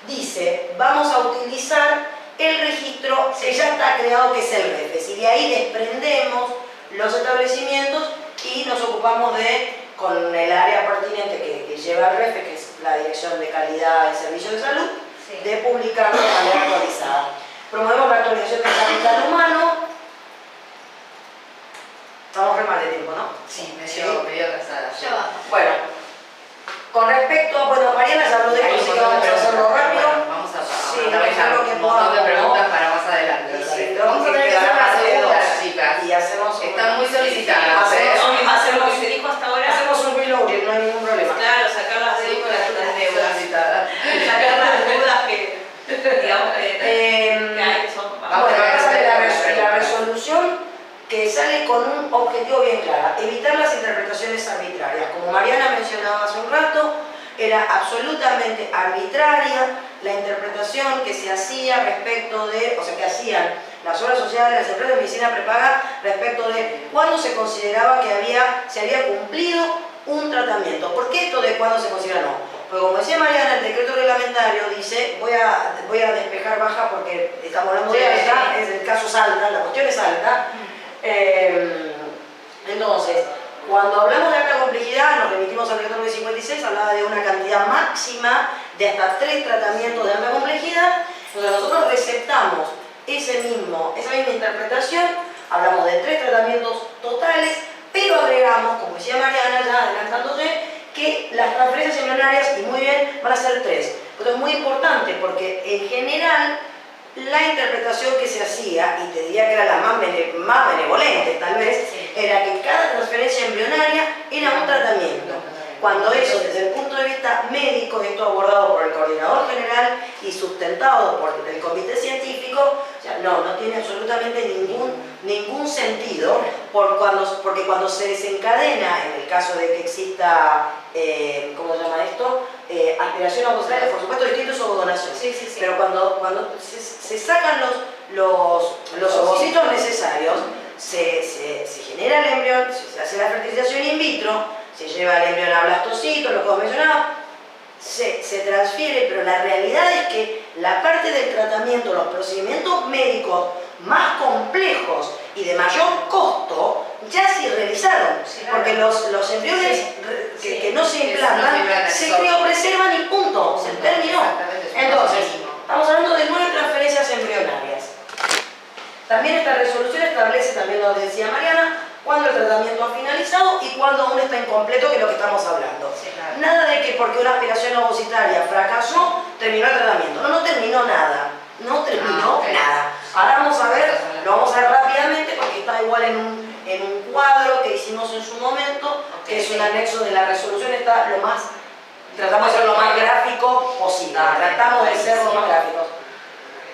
dice, vamos a utilizar el registro que ya está creado, que es el REFES, y de ahí desprendemos los establecimientos y nos ocupamos con el área pertinente que lleva el REFES, que es la Dirección de Calidad y Servicios de Salud, de publicarlo de manera actualizada. Promovemos la actualización del capital humano. Estamos re mal de tiempo, ¿no? Sí, medio atrasada. Bueno, con respecto a, Mariana ya habló de esto, así que vamos a hacerlo rápido. Vamos a hacer lo que un montón de podamos, preguntas para más adelante. Sí, Vamos a tener que hacer más preguntas, chicas. Y hacemos Están muy solicitadas. Hacer lo que se dijo hasta ahora. Hacemos un reloading, no hay ningún problema. Claro, sacar las deudas, Las deudas. sacar las dudas que, digamos, que hay que con un objetivo bien claro, evitar las interpretaciones arbitrarias. Como Mariana mencionaba hace un rato, era absolutamente arbitraria la interpretación que se hacía respecto de, o sea, que hacían las obras sociales, las empresas de medicina prepaga respecto de cuándo se consideraba que se había cumplido un tratamiento. ¿Por qué esto de cuándo se considera no? Porque como decía Mariana, el decreto reglamentario dice, voy a despejar baja porque estamos hablando de alta, es el caso es alta, la cuestión es alta. Entonces, cuando hablamos de alta complejidad, nos remitimos al decreto 956, hablaba de una cantidad máxima de hasta 3 tratamientos de alta complejidad. Entonces nosotros receptamos esa misma interpretación, hablamos de 3 tratamientos totales, pero agregamos, como decía Mariana ya adelantándose, que las transferencias embrionarias, y muy bien, van a ser 3. Esto es muy importante porque en general la interpretación que se hacía, y te diría que era la más benevolente tal vez, era que cada transferencia embrionaria era un tratamiento. Cuando eso, desde el punto de vista médico, esto abordado por el coordinador general y sustentado por el comité científico, o sea, no tiene absolutamente ningún sentido, porque cuando se desencadena, en el caso de que exista, ¿cómo se llama esto? Aspiración a ovocitar, por supuesto distinto es ovodonación, pero cuando se sacan los ovocitos necesarios, se genera el embrión, se hace la fertilización in vitro, se lleva el embrión a blastocitos, lo que hemos mencionado, se transfiere, pero la realidad es que la parte del tratamiento, los procedimientos médicos más complejos y de mayor costo, ya se realizaron, porque los embriones que no se implantan, se criopreservan y punto, se terminó. Entonces, estamos hablando de 9 transferencias embrionarias. También esta resolución establece, también lo decía Mariana, cuando el tratamiento ha finalizado y cuando aún está incompleto, que es lo que estamos hablando. Nada de que porque una aspiración ovocitaria fracasó, terminó el tratamiento. No terminó nada. No terminó nada. Ahora vamos a ver, lo vamos a ver rápidamente porque está igual en un cuadro que hicimos en su momento, que es un anexo de la resolución, tratamos de ser lo más gráfico posible. Tratamos de ser lo más gráficos.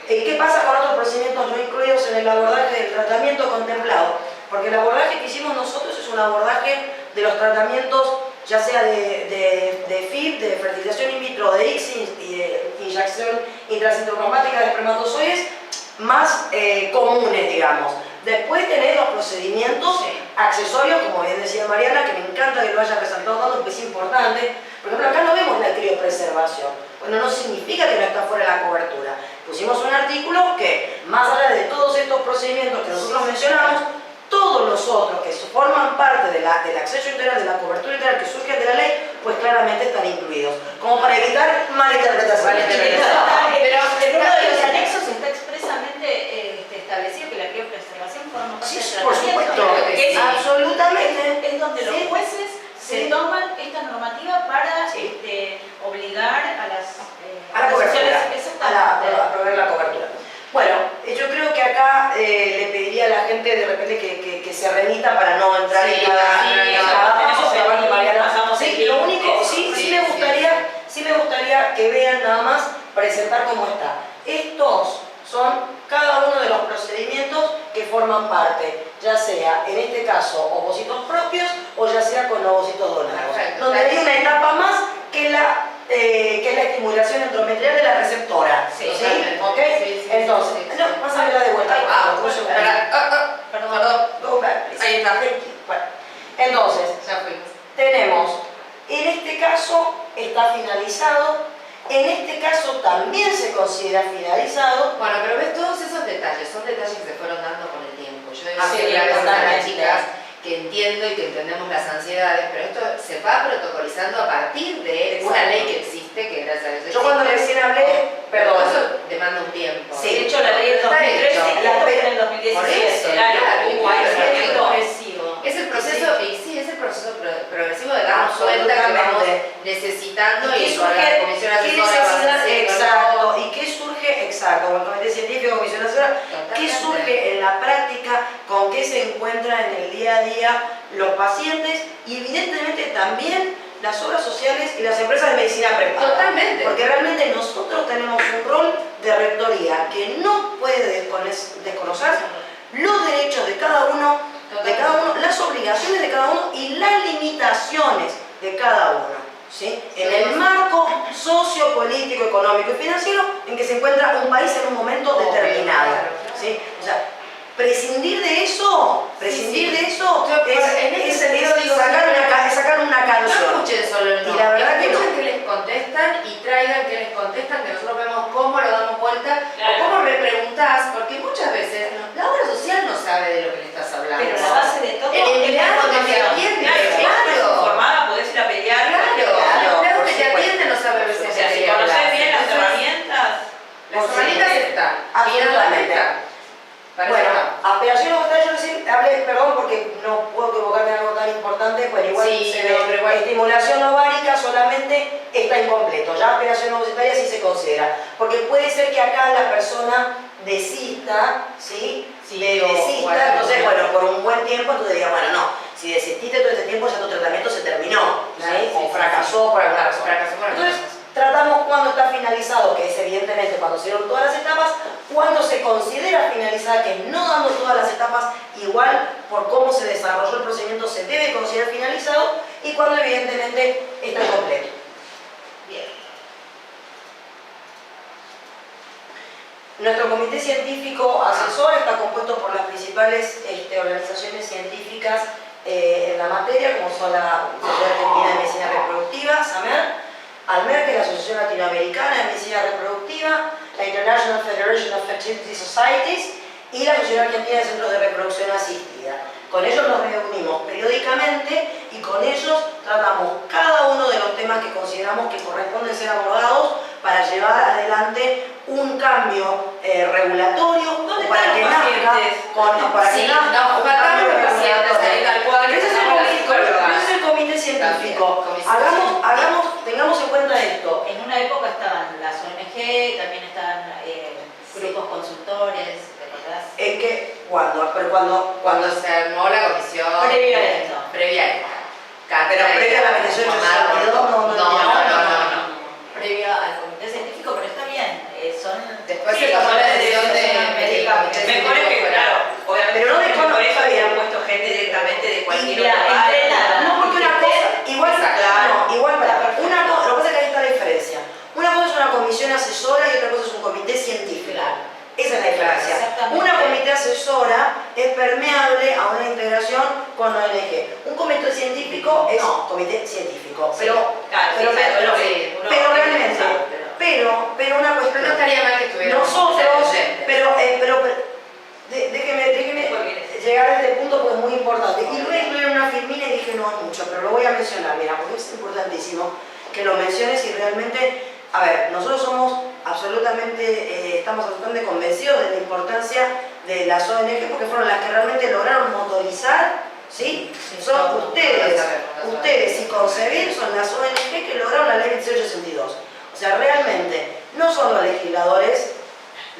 ¿Qué pasa con otros procedimientos no incluidos en el abordaje del tratamiento contemplado? Porque el abordaje que hicimos nosotros es un abordaje de los tratamientos, ya sea de FIV, de fertilización in vitro, de ICSI y de inyección intracitocromática de espermatozoides, más comunes, digamos. Después tenés los procedimientos accesorios, como bien decía Mariana, que me encanta que lo haya resaltado tanto porque es importante. Por ejemplo, acá no vemos la criopreservación. Bueno, no significa que no está fuera de la cobertura. Pusimos un artículo que, más allá de todos estos procedimientos que nosotros mencionamos, todos los otros que forman parte del acceso integral, de la cobertura integral que surge de la ley, pues claramente están incluidos. Como para evitar malinterpretaciones. Pero en uno de los anexos está expresamente establecido que la criopreservación forma parte del tratamiento. Por supuesto, absolutamente. Es donde los jueces se toman esta normativa para obligar a las cobertura, a proveer la cobertura. Bueno, yo creo que acá le pediría a la gente de repente que se remita para no entrar en cada paso. Lo único, sí me gustaría que vean nada más, presentar cómo está. Estos son cada uno de los procedimientos que forman parte, ya sea en este caso ovocitos propios o ya sea con ovocitos donados. Donde hay una etapa más que es la estimulación endometrial de la receptora. ¿Sí? ¿Ok? Entonces, pásame de vuelta. Perdón. Go back, please. Ahí está. Bueno, entonces, Ya fuimos. tenemos, en este caso está finalizado, en este caso también se considera finalizado. Bueno, pero ves todos esos detalles, son detalles que se fueron dando con el tiempo. Yo Sí, decía a las totalmente. chicas que entiendo y que entendemos las ansiedades, pero esto se va protocolizando a partir de una ley que existe, que gracias a Dios Yo cuando recién hablé, pero perdón, eso demanda un tiempo. Sí. De hecho, la ley del Está 2013 hecho. y la ley del 2017. Por eso, Claro, claro, hubo claro, ese claro. progresivo. Es el proceso, y sí, es el proceso progresivo de darnos cuenta que vamos necesitando y con la comisión asesora. Exacto, y qué surge, exacto, con el comité científico, comisión asesora, qué surge en la práctica, con qué se encuentran en el día a día los pacientes y evidentemente también las obras sociales y las empresas de medicina prepaga. Totalmente. Porque realmente nosotros tenemos un rol de rectoría que no puede desconocer los derechos de cada uno de cada uno, las obligaciones de cada uno y las limitaciones de cada uno. ¿Sí? En el marco sociopolítico, económico y financiero en que se encuentra un país en un momento determinado. ¿Sí? O sea, prescindir de eso, es sacar una canción. No escuchen solo el no, y la verdad escuchen que les contestan y traigan que les contestan, que nosotros vemos cómo lo damos vuelta o cómo repreguntás, porque muchas veces la obra social no sabe de lo que le estás hablando. Pero la base de todo el empleado que te atiende, claro. Informada, podés ir a pelear. Claro, el empleado que te atiende no sabe a veces. O sea, si conocés bien las herramientas. Las herramientas están. Absolutamente. Bueno, Bueno, aspiración a votar, yo recién hablé, perdón porque no puedo equivocarme en algo tan importante, pues igual sí, se no, ve, pero igual. estimulación ovárica solamente está incompleto, ya aspiración ovocitaria sí se considera, porque puede ser que acá la persona desista, ¿sí? Desista, entonces bueno, por un buen tiempo, entonces diga, bueno, no, si desististe todo este tiempo ya tu tratamiento se terminó, ¿sí? O fracasó por alguna razón. Entonces, tratamos cuando está finalizado, que es evidentemente cuando se dieron todas las etapas, cuando se considera finalizada, que no dando todas las etapas, igual por cómo se desarrolló el procedimiento se debe considerar finalizado, y cuando evidentemente está incompleto. Bien. Nuestro comité científico asesor está compuesto por las principales organizaciones científicas en la materia, como son la Sociedad Argentina de Medicina Reproductiva, SAMER, ALMER, que es la Asociación Latinoamericana de Medicina Reproductiva, la International Federation of Fertility Societies y la Sociedad Argentina de Centros de Reproducción Asistida. Con ellos nos reunimos periódicamente y con ellos tratamos cada uno de los temas que consideramos que corresponden ser abordados para llevar adelante un cambio regulatorio para que nazca ese es el comité científico. Tengamos en cuenta esto. En una época estaban las ONG, también estaban grupos consultores, ¿te acordás? Es que cuando se armó la comisión Previo a esto. Previa a esto. Pero previa a la 1862 no. Previo al comité científico, pero está bien, después se tomó la decisión de Mejor es que, claro, obviamente, pero no de por eso habían puesto gente directamente de cualquier otro lugar. No, porque una cosa, igual lo que pasa es que ahí está la diferencia. Una cosa es una comisión asesora y otra cosa es un comité científico. Esa es la diferencia. Una comité asesora es permeable a una integración con ONG. Un comité científico es comité científico. Pero realmente, pero una cuestión. No estaría mal que estuviera nosotros, déjeme llegar a este punto porque es muy importante. Y lo voy a incluir en una firmina y dije no es mucho, pero lo voy a mencionar, mira, porque es importantísimo que lo menciones y realmente, a ver, nosotros somos estamos absolutamente convencidos de la importancia de las ONG porque fueron las que realmente lograron motorizar, ¿sí? Son ustedes y concebir son las ONG que lograron la ley 1862. O sea, realmente, no son los legisladores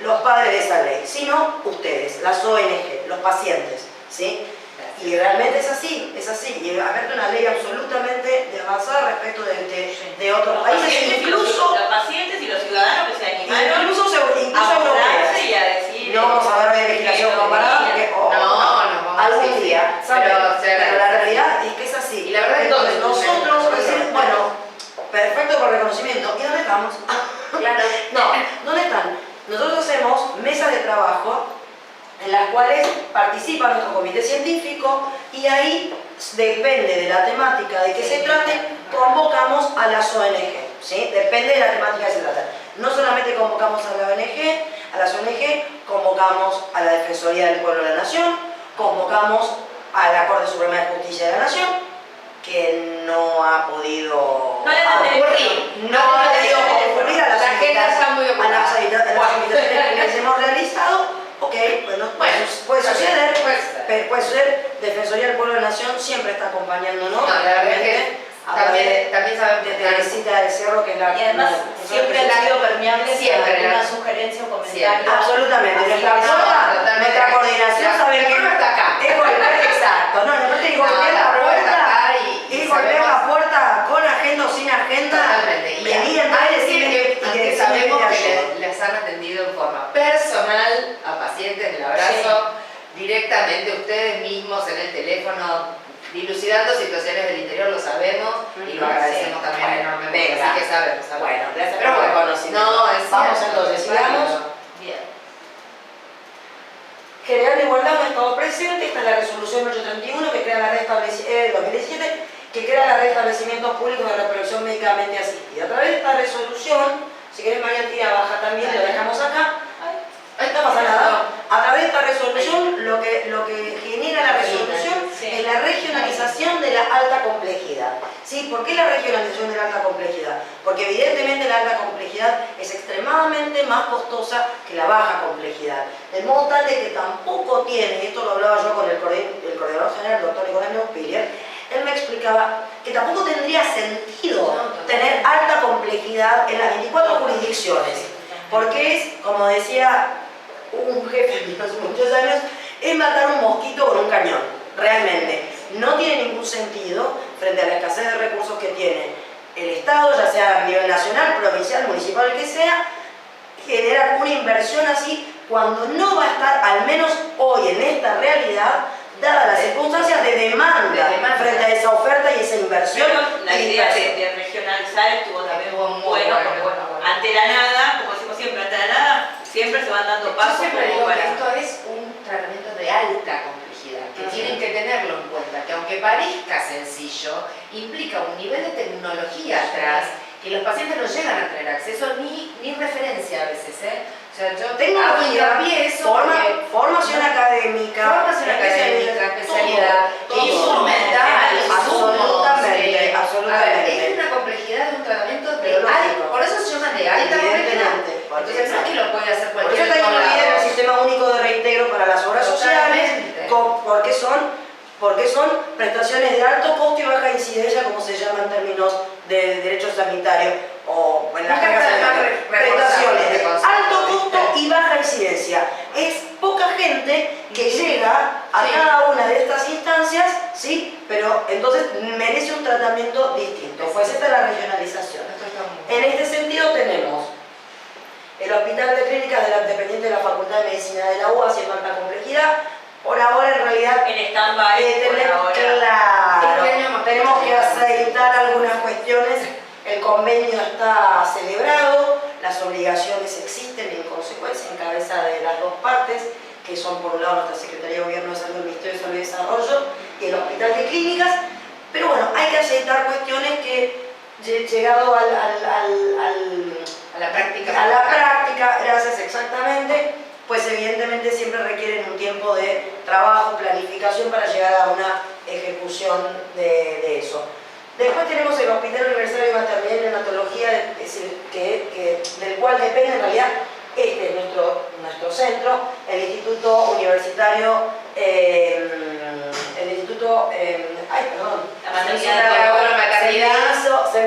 los padres de esa ley, sino ustedes, las ONG, los pacientes, ¿sí? Y realmente es así, y haberte una ley absolutamente avanzada respecto de otros países, incluso los pacientes y los ciudadanos que se animaron incluso a europeas. y a decir... No vamos a hablar de legislación comparada, porque algún día, pero la realidad es que es así. Y la verdad es que entonces nosotros decimos, bueno, perfecto por reconocimiento, ¿y dónde estamos? Claro. No, ¿dónde están? Nosotros hacemos mesas de trabajo en las cuales participa nuestro comité científico y ahí depende de la temática de que se trate, convocamos a las ONG, ¿sí? Depende de la temática que se trata. No solamente convocamos a las ONG, convocamos a la Defensoría del Pueblo de la Nación, convocamos a la Corte Suprema de Justicia de la Nación, que no ha podido ocurrir a las invitaciones que les hemos realizado. Ok, bueno, puede suceder, Defensoría del Pueblo de la Nación siempre está acompañándonos. La verdad es que también sabemos de Teresita del Cerro, que es la... Y además siempre han sido permeables siempre, a una sugerencia o comentario. Absolutamente. Nuestra coordinación sabe que no está acá. Es golpear, exacto. No, después te digo, golpear la puerta y golpear la puerta con agenda o sin agenda. Totalmente. Venir a decir que sabemos que les han atendido en forma personal a pacientes del abrazo directamente ustedes mismos en el teléfono, dilucidando situaciones del interior, lo sabemos y lo agradecemos también enormemente. Venga. Así que sabemos. Bueno, gracias Pero por el bueno, conocimiento. no, es Vamos cierto, entonces, es sigamos. válido. Bien. Generar la igualdad en un Estado presente, esta es la resolución 831 que crea la red 2017, que crea la red de establecimientos públicos de reproducción médicamente asistida. A través de esta resolución, si querés María tira baja también, lo dejamos acá. Ahí no pasa nada. A través de esta resolución, lo que genera la resolución es la regionalización de la alta complejidad. ¿Sí? ¿Por qué la regionalización de la alta complejidad? Porque evidentemente la alta complejidad es extremadamente más costosa que la baja complejidad. De modo tal de que tampoco tiene, y esto lo hablaba yo con el coordinador general, el doctor Nicolás Neuspiller, él me explicaba que tampoco tendría sentido tener alta complejidad en las 24 jurisdicciones. Porque es, como decía un jefe mío hace muchos años, es matar un mosquito con un cañón, realmente. No tiene ningún sentido frente a la escasez de recursos que tiene el Estado, ya sea a nivel nacional, provincial, municipal, el que sea, generar una inversión así cuando no va a estar, al menos hoy en esta realidad, dadas las circunstancias de demanda frente a esa oferta y esa inversión. Pero la idea de regionalizar estuvo también muy bueno, porque bueno, ante la nada, como decimos siempre, ante la nada, siempre se van dando pasos. Yo siempre como digo para... que esto es un tratamiento de alta complejidad, que tienen que tenerlo en cuenta, que aunque parezca sencillo, implica un nivel de tecnología atrás que los pacientes no llegan a tener acceso ni referencia a veces, O sea, yo tengo hago hincapié eso porque formación académica, especialidad, todo, instrumental, absolutamente, A ver, absolutamente. es una complejidad de un tratamiento de Pero lógico. por eso se llama de alta complejidad. Evidentemente, Entonces no es que lo puede hacer por cualquier eso está incluida en el lado. sistema único de reintegro para las obras sociales, Totalmente. porque son prestaciones de alto costo y baja incidencia, como se llama en términos de derecho sanitario o en las cargas sanitarias. Prestaciones de alto costo y baja incidencia. Es poca gente que llega a cada una de estas instancias, ¿sí? Pero entonces merece un tratamiento distinto. Pues esta es la regionalización. En este sentido tenemos el Hospital de Clínicas dependiente de la Facultad de Medicina de la UBA, haciendo alta complejidad. Por ahora, en realidad, En stand-by, por ahora. claro, tenemos que aceitar algunas cuestiones. El convenio está celebrado, las obligaciones existen en consecuencia en cabeza de las dos partes, que son por un lado nuestra Secretaría de Gobierno de Salud, el Ministerio de Salud y Desarrollo y el Hospital de Clínicas. Pero bueno, hay que aceitar cuestiones que, llegado a la práctica. A la práctica, gracias, exactamente, pues evidentemente siempre requieren un tiempo de trabajo, planificación para llegar a una ejecución de eso. Después tenemos el Hospital Universitario de Maternidad y Neonatología, es decir, del cual depende en realidad este es nuestro centro, el Instituto Universitario, La maternidad. Se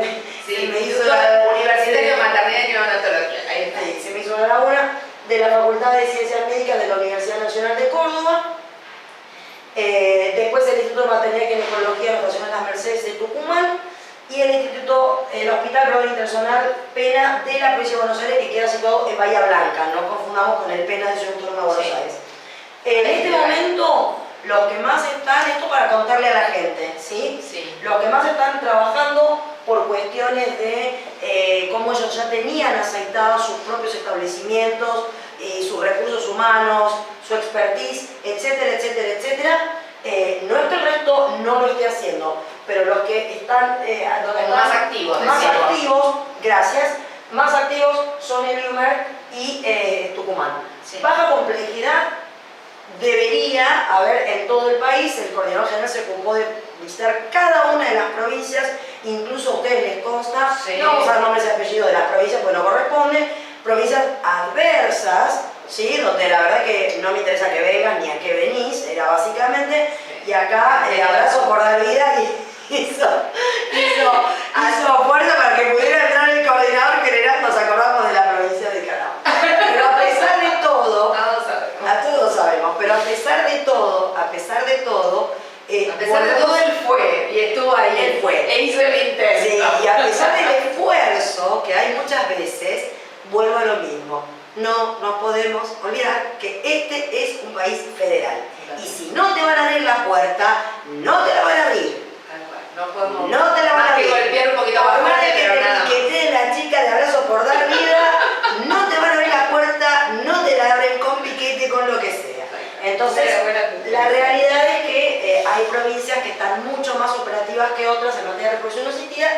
me hizo la Universitario de Maternidad y Neonatología. Ahí está. Sí, se me hizo la laguna de la Facultad de Ciencias Médicas de la Universidad Nacional de Córdoba. Después el Instituto de Maternidad y Ginecología de la Nacional de las Mercedes de Tucumán y el Hospital Internacional Pena de la Provincia de Buenos Aires, que queda situado en Bahía Blanca, no confundamos con el Pena de Ciudad Autónoma de Buenos Aires. En este momento, los que más están, esto para contarle a la gente, ¿sí? Los que más están trabajando por cuestiones de cómo ellos ya tenían aceitados sus propios establecimientos, sus recursos humanos, su expertise, etcétera, etcétera, etcétera. No es que el resto no lo esté haciendo, pero los que están, más activos, gracias, más activos son el IUMER y Tucumán. Sí. Baja complejidad debería haber en todo el país. El coordinador general se ocupó de visitar cada una de las provincias, incluso a ustedes les consta, no vamos a dar nombres y apellidos de las provincias, pues no corresponde, provincias adversas, ¿sí? Donde la verdad que no me interesa que vengan ni a qué venís, era básicamente, y acá abrazo por dar vida y hizo fuerza para que pudiera entrar el coordinador general. Nos acordamos de la provincia de Carabobo. Pero a pesar de todo, todos sabemos, pero a pesar de todo, él fue y estuvo ahí, él fue. E hizo el intento. Sí, y a pesar del esfuerzo que hay muchas veces, vuelvo a lo mismo. no nos podemos olvidar que este es un país federal. Y si no te van a abrir la puerta, no te la van a abrir. No podemos. No te la van a abrir. Golpear un poquito más Por más fuerte, pero nada más. que tiene la chica de Abrazo por Dar Vida, no te van a abrir la puerta, no te la abren con piquete, con lo que sea. Entonces, la realidad es que hay provincias que están mucho más operativas que otras en materia de reproducción asistida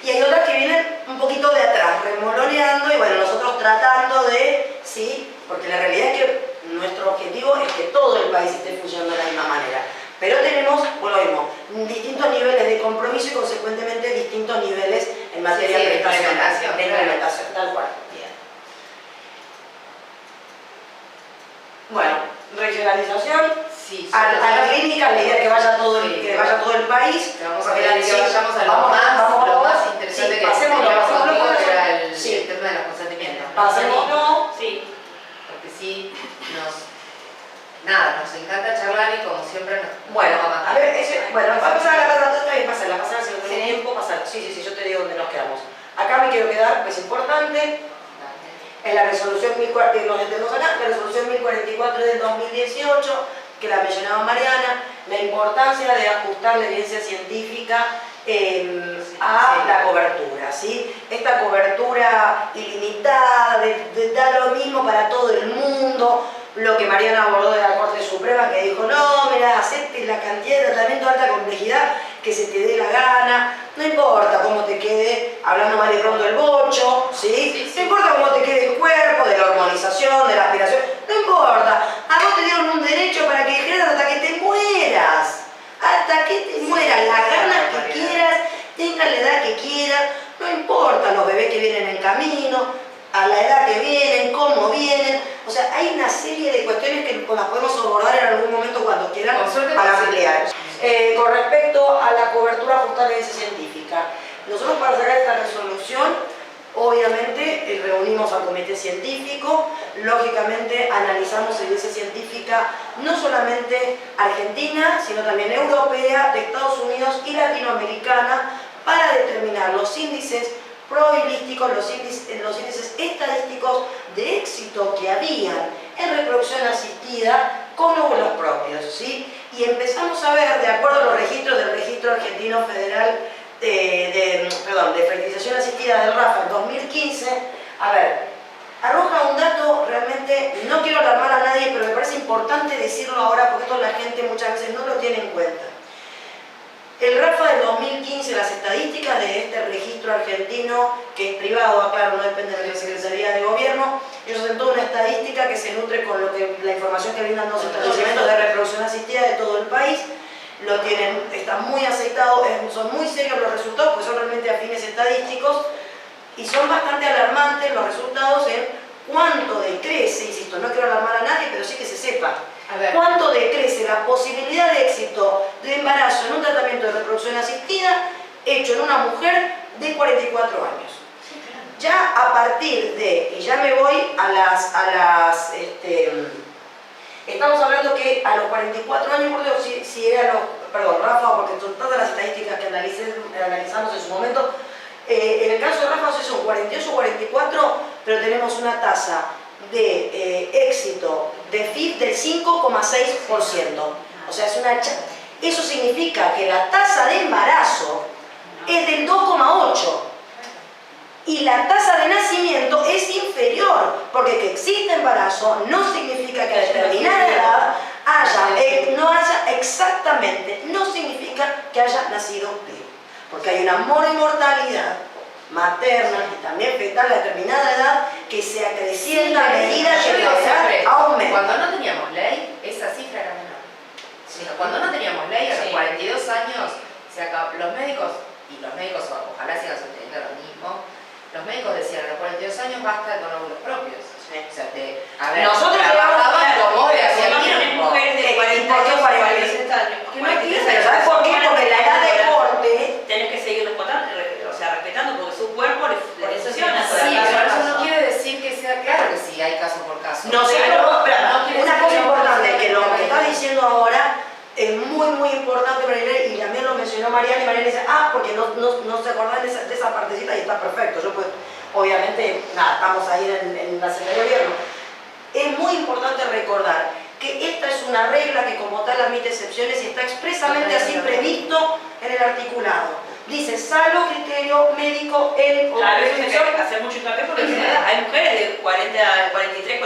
y hay otras que vienen un poquito de atrás, remoloneando y bueno, nosotros tratando de, sí, porque la realidad es que nuestro objetivo es que todo el país esté funcionando de la misma manera. Pero tenemos, bueno, distintos niveles de compromiso y consecuentemente distintos niveles en materia de implementación, tal cual. Bien. Bueno, regionalización. Sí, A la clínica la idea es que vaya todo el país. Vamos a ver que vayamos a lo más interesante que pasémoslo, que era el tema de los consentimientos. Pasémoslo. Sí. Porque sí, nos encanta charlar y como siempre nos Bueno, vamos a a ver, va a pasar a la pasar al segundo Sí. tiempo, pasar. Sí, yo te digo dónde nos quedamos. Acá me quiero quedar, pues importante, en la resolución 1044 del 2018, que la mencionaba Mariana, la importancia de ajustar la evidencia científica a la cobertura, ¿sí? Esta cobertura ilimitada, da lo mismo para todo el mundo, lo que Mariana abordó de la Corte Suprema, que dijo, no, mira, aceptes la cantidad de tratamiento de alta complejidad que se te dé la gana, no importa cómo te quede, hablando mal y pronto el bocho, ¿sí? No importa cómo te quede el cuerpo, de la hormonización, de la aspiración, no importa, a vos te dieron un derecho para que ejerzas hasta que te mueras, las ganas que quieras, tengas la edad que quieras, no importa los bebés que vienen en camino, a la edad que vienen, cómo vienen, o sea, hay una serie de cuestiones que las podemos abordar en algún momento cuando quieran para ampliar. Con respecto a la cobertura ajustada de evidencia científica, nosotros para sacar esta resolución, obviamente reunimos al comité científico, lógicamente analizamos evidencia científica no solamente argentina, sino también europea, de Estados Unidos y latinoamericana, para determinar los índices probabilísticos, los índices estadísticos de éxito que habían en reproducción asistida con óvulos propios, ¿sí? Y empezamos a ver, de acuerdo a los registros del Registro Argentino Federal de Fertilización Asistida del RAFA en 2015, arroja un dato realmente, no quiero alarmar a nadie, pero me parece importante decirlo ahora porque esto la gente muchas veces no lo tiene en cuenta. El RAFA del 2015, las estadísticas de este registro argentino, que es privado, aclaro, no depende de la Secretaría de Gobierno, ellos hacen toda una estadística que se nutre con la información que brindan los establecimientos de reproducción asistida de todo el país. Lo tienen, está muy aceitado, son muy serios los resultados, pues son realmente afines estadísticos y son bastante alarmantes los resultados en cuánto decrece, insisto, no quiero alarmar a nadie, pero sí que se sepa. ¿Cuánto decrece la posibilidad de éxito de embarazo en un tratamiento de reproducción asistida hecho en una mujer de 44 años? Ya a partir de, y ya me voy estamos hablando que a los 44 años, por Dios, si era Rafa, porque son todas las estadísticas que analizamos en su momento, en el caso de Rafa, no sé si son 48 o 44, pero tenemos una tasa de éxito de FIP del 5,6%. O sea, eso significa que la tasa de embarazo es del 2,8%. Y la tasa de nacimiento es inferior, porque que exista embarazo no significa que a determinada edad no significa que haya nacido vivo. Porque hay una mortalidad materna y también fetal a determinada edad que se acrecienta a medida que la edad aumenta. Cuando no teníamos ley, esa cifra era menor. Cuando no teníamos ley, a los 42 años, los médicos ojalá sigan sosteniendo lo mismo, los médicos decían a los 42 años basta con óvulos propios. O sea, nosotros trabajaban como de hace tiempo. Mujeres de 40 años, 46 años. ¿Sabes por qué? Porque la edad de corte tenés que seguir respetando porque su cuerpo les funciona. Sí, pero eso no quiere decir que sea claro que sí, hay caso por caso. No sé, una cosa importante que lo que estás diciendo ahora es muy importante, María, y también lo mencionó Mariana, y Mariana dice, porque no se acordan de esa partecita y está perfecto. obviamente, nada, estamos ahí en la Secretaría de Gobierno. Es muy importante recordar que esta es una regla que como tal admite excepciones y está expresamente así previsto en el articulado. Dice, salvo criterio médico en Claro, eso hay que hacer mucho hincapié porque hay mujeres de 40, 43,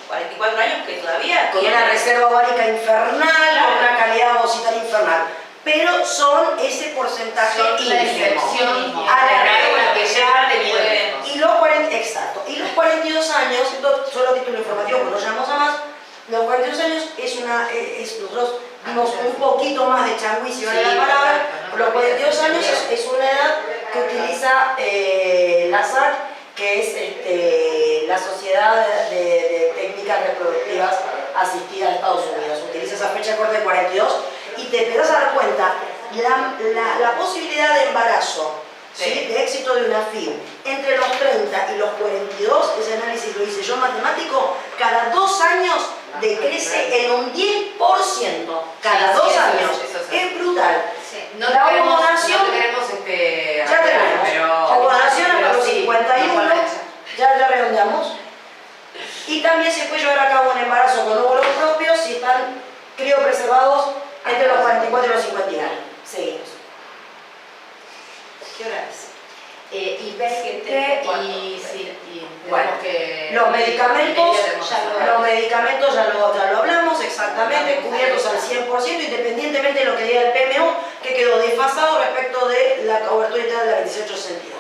44 años que todavía con tienen una reserva ovárica infernal, Claro. con una calidad ovocital infernal. Pero son ese porcentaje Son la ínfimo. excepción A la regla regla que ya ha tenido hijos. Y los 40, exacto. Y los 42 años, esto solo a título informativo, porque no llegamos a más, los 42 años nosotros dimos un poquito más de changüí, si vale la palabra, los 42 años es una edad que utiliza la SAC, que es la Sociedad de Técnicas Reproductivas Asistidas de Estados Unidos. Utiliza esa fecha corta de 42 y te empezás a dar cuenta, la posibilidad de embarazo, ¿sí? De éxito de una FIV entre los 30 y los 42, ese análisis lo hice yo matemático, cada 2 años decrece en un 10%, cada 2 años. Es brutal. No La queremos, hormonación, no queremos ya tenemos, pero hormonación hasta los sí, 51, ya redondeamos. Y también se puede llevar a cabo un embarazo con óvulos propios si están criopreservados entre los 44 y los 51. Seguimos. ¿Qué hora es? Y 20 Bueno, que los medicamentos, ya los medicamentos ya lo hablamos exactamente, cubiertos al 100%, independientemente de lo que diga el PMO, que quedó desfasado respecto de la cobertura integral de la 2862.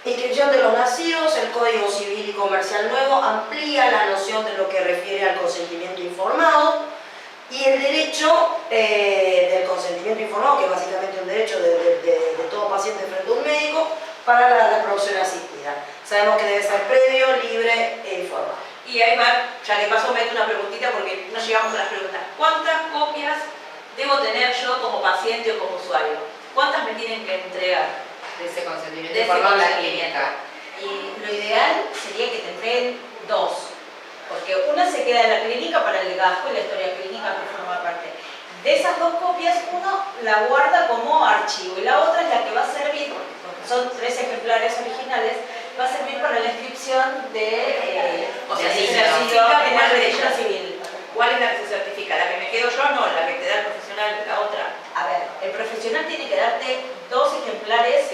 Inscripción de los nacidos, el Código Civil y Comercial nuevo amplía la noción de lo que refiere al consentimiento informado y el derecho del consentimiento informado, que es básicamente un derecho de todo paciente frente a un médico, para la reproducción asistida. Sabemos que debe ser previo, libre e informado. Y ahí va, ya le paso meto una preguntita porque no llegamos a las preguntas. ¿Cuántas copias debo tener yo como paciente o como usuario? ¿Cuántas me tienen que entregar? de ese consentimiento De ese informado en la consentimiento. clínica. Y lo ideal sería que te entreguen 2, porque una se queda en la clínica para el legajo y la historia clínica que forma parte. De esas 2 copias, uno la guarda como archivo y la otra es la que va a servir, porque son 3 ejemplares originales, va a servir para la inscripción de O sea, de se nacido certifica en cuál el de registro ellas. civil. ¿Cuál es la que se certifica? ¿La que me quedo yo o no? ¿La que te da el profesional, la otra? A ver, el profesional tiene que darte 2 ejemplares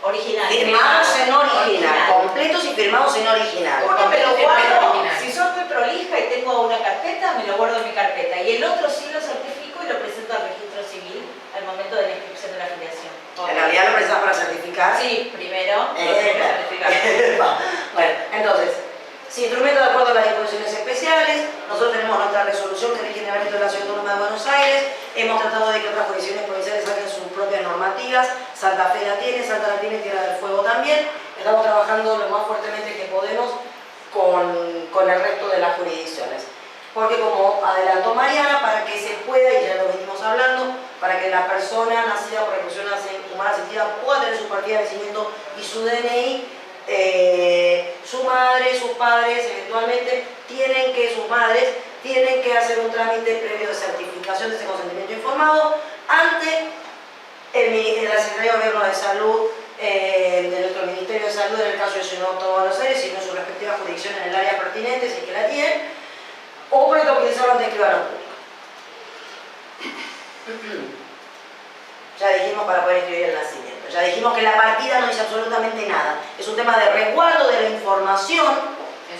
originales. Firmados en original, completos y firmados en original. Uno me lo Completo y guardo, original. si soy muy prolija y tengo una carpeta, me lo guardo en mi carpeta. Y el otro sí lo certifico y lo presento al registro civil al momento de la inscripción de la afiliación. En realidad lo precisas para certificar. Sí, primero. Bueno, entonces, si instrumento de acuerdo a las disposiciones especiales, nosotros tenemos nuestra resolución que rige en el ámbito de la Ciudad Autónoma de Buenos Aires, hemos tratado de que otras jurisdicciones provinciales saquen sus propias normativas, Santa Fe la tiene, Salta la tiene, Tierra del Fuego también, estamos trabajando lo más fuertemente que podemos con el resto de las jurisdicciones. Porque como adelantó Mariana, para que se pueda, y ya lo venimos hablando, para que la persona nacida por reproducción humana asistida pueda tener su partida de nacimiento y su DNI, su madre, sus padres, eventualmente, sus madres tienen que hacer un trámite previo de certificación de ese consentimiento informado ante la Secretaría de Gobierno de Salud, de nuestro Ministerio de Salud, en el caso de Ciudad Autónoma de Buenos Aires, y en su respectiva jurisdicción en el área pertinente, si es que la tienen, o protocolizarlo ante escribano público. Ya dijimos para poder escribir el nacimiento. Ya dijimos que la partida no dice absolutamente nada. Es un tema de resguardo de la información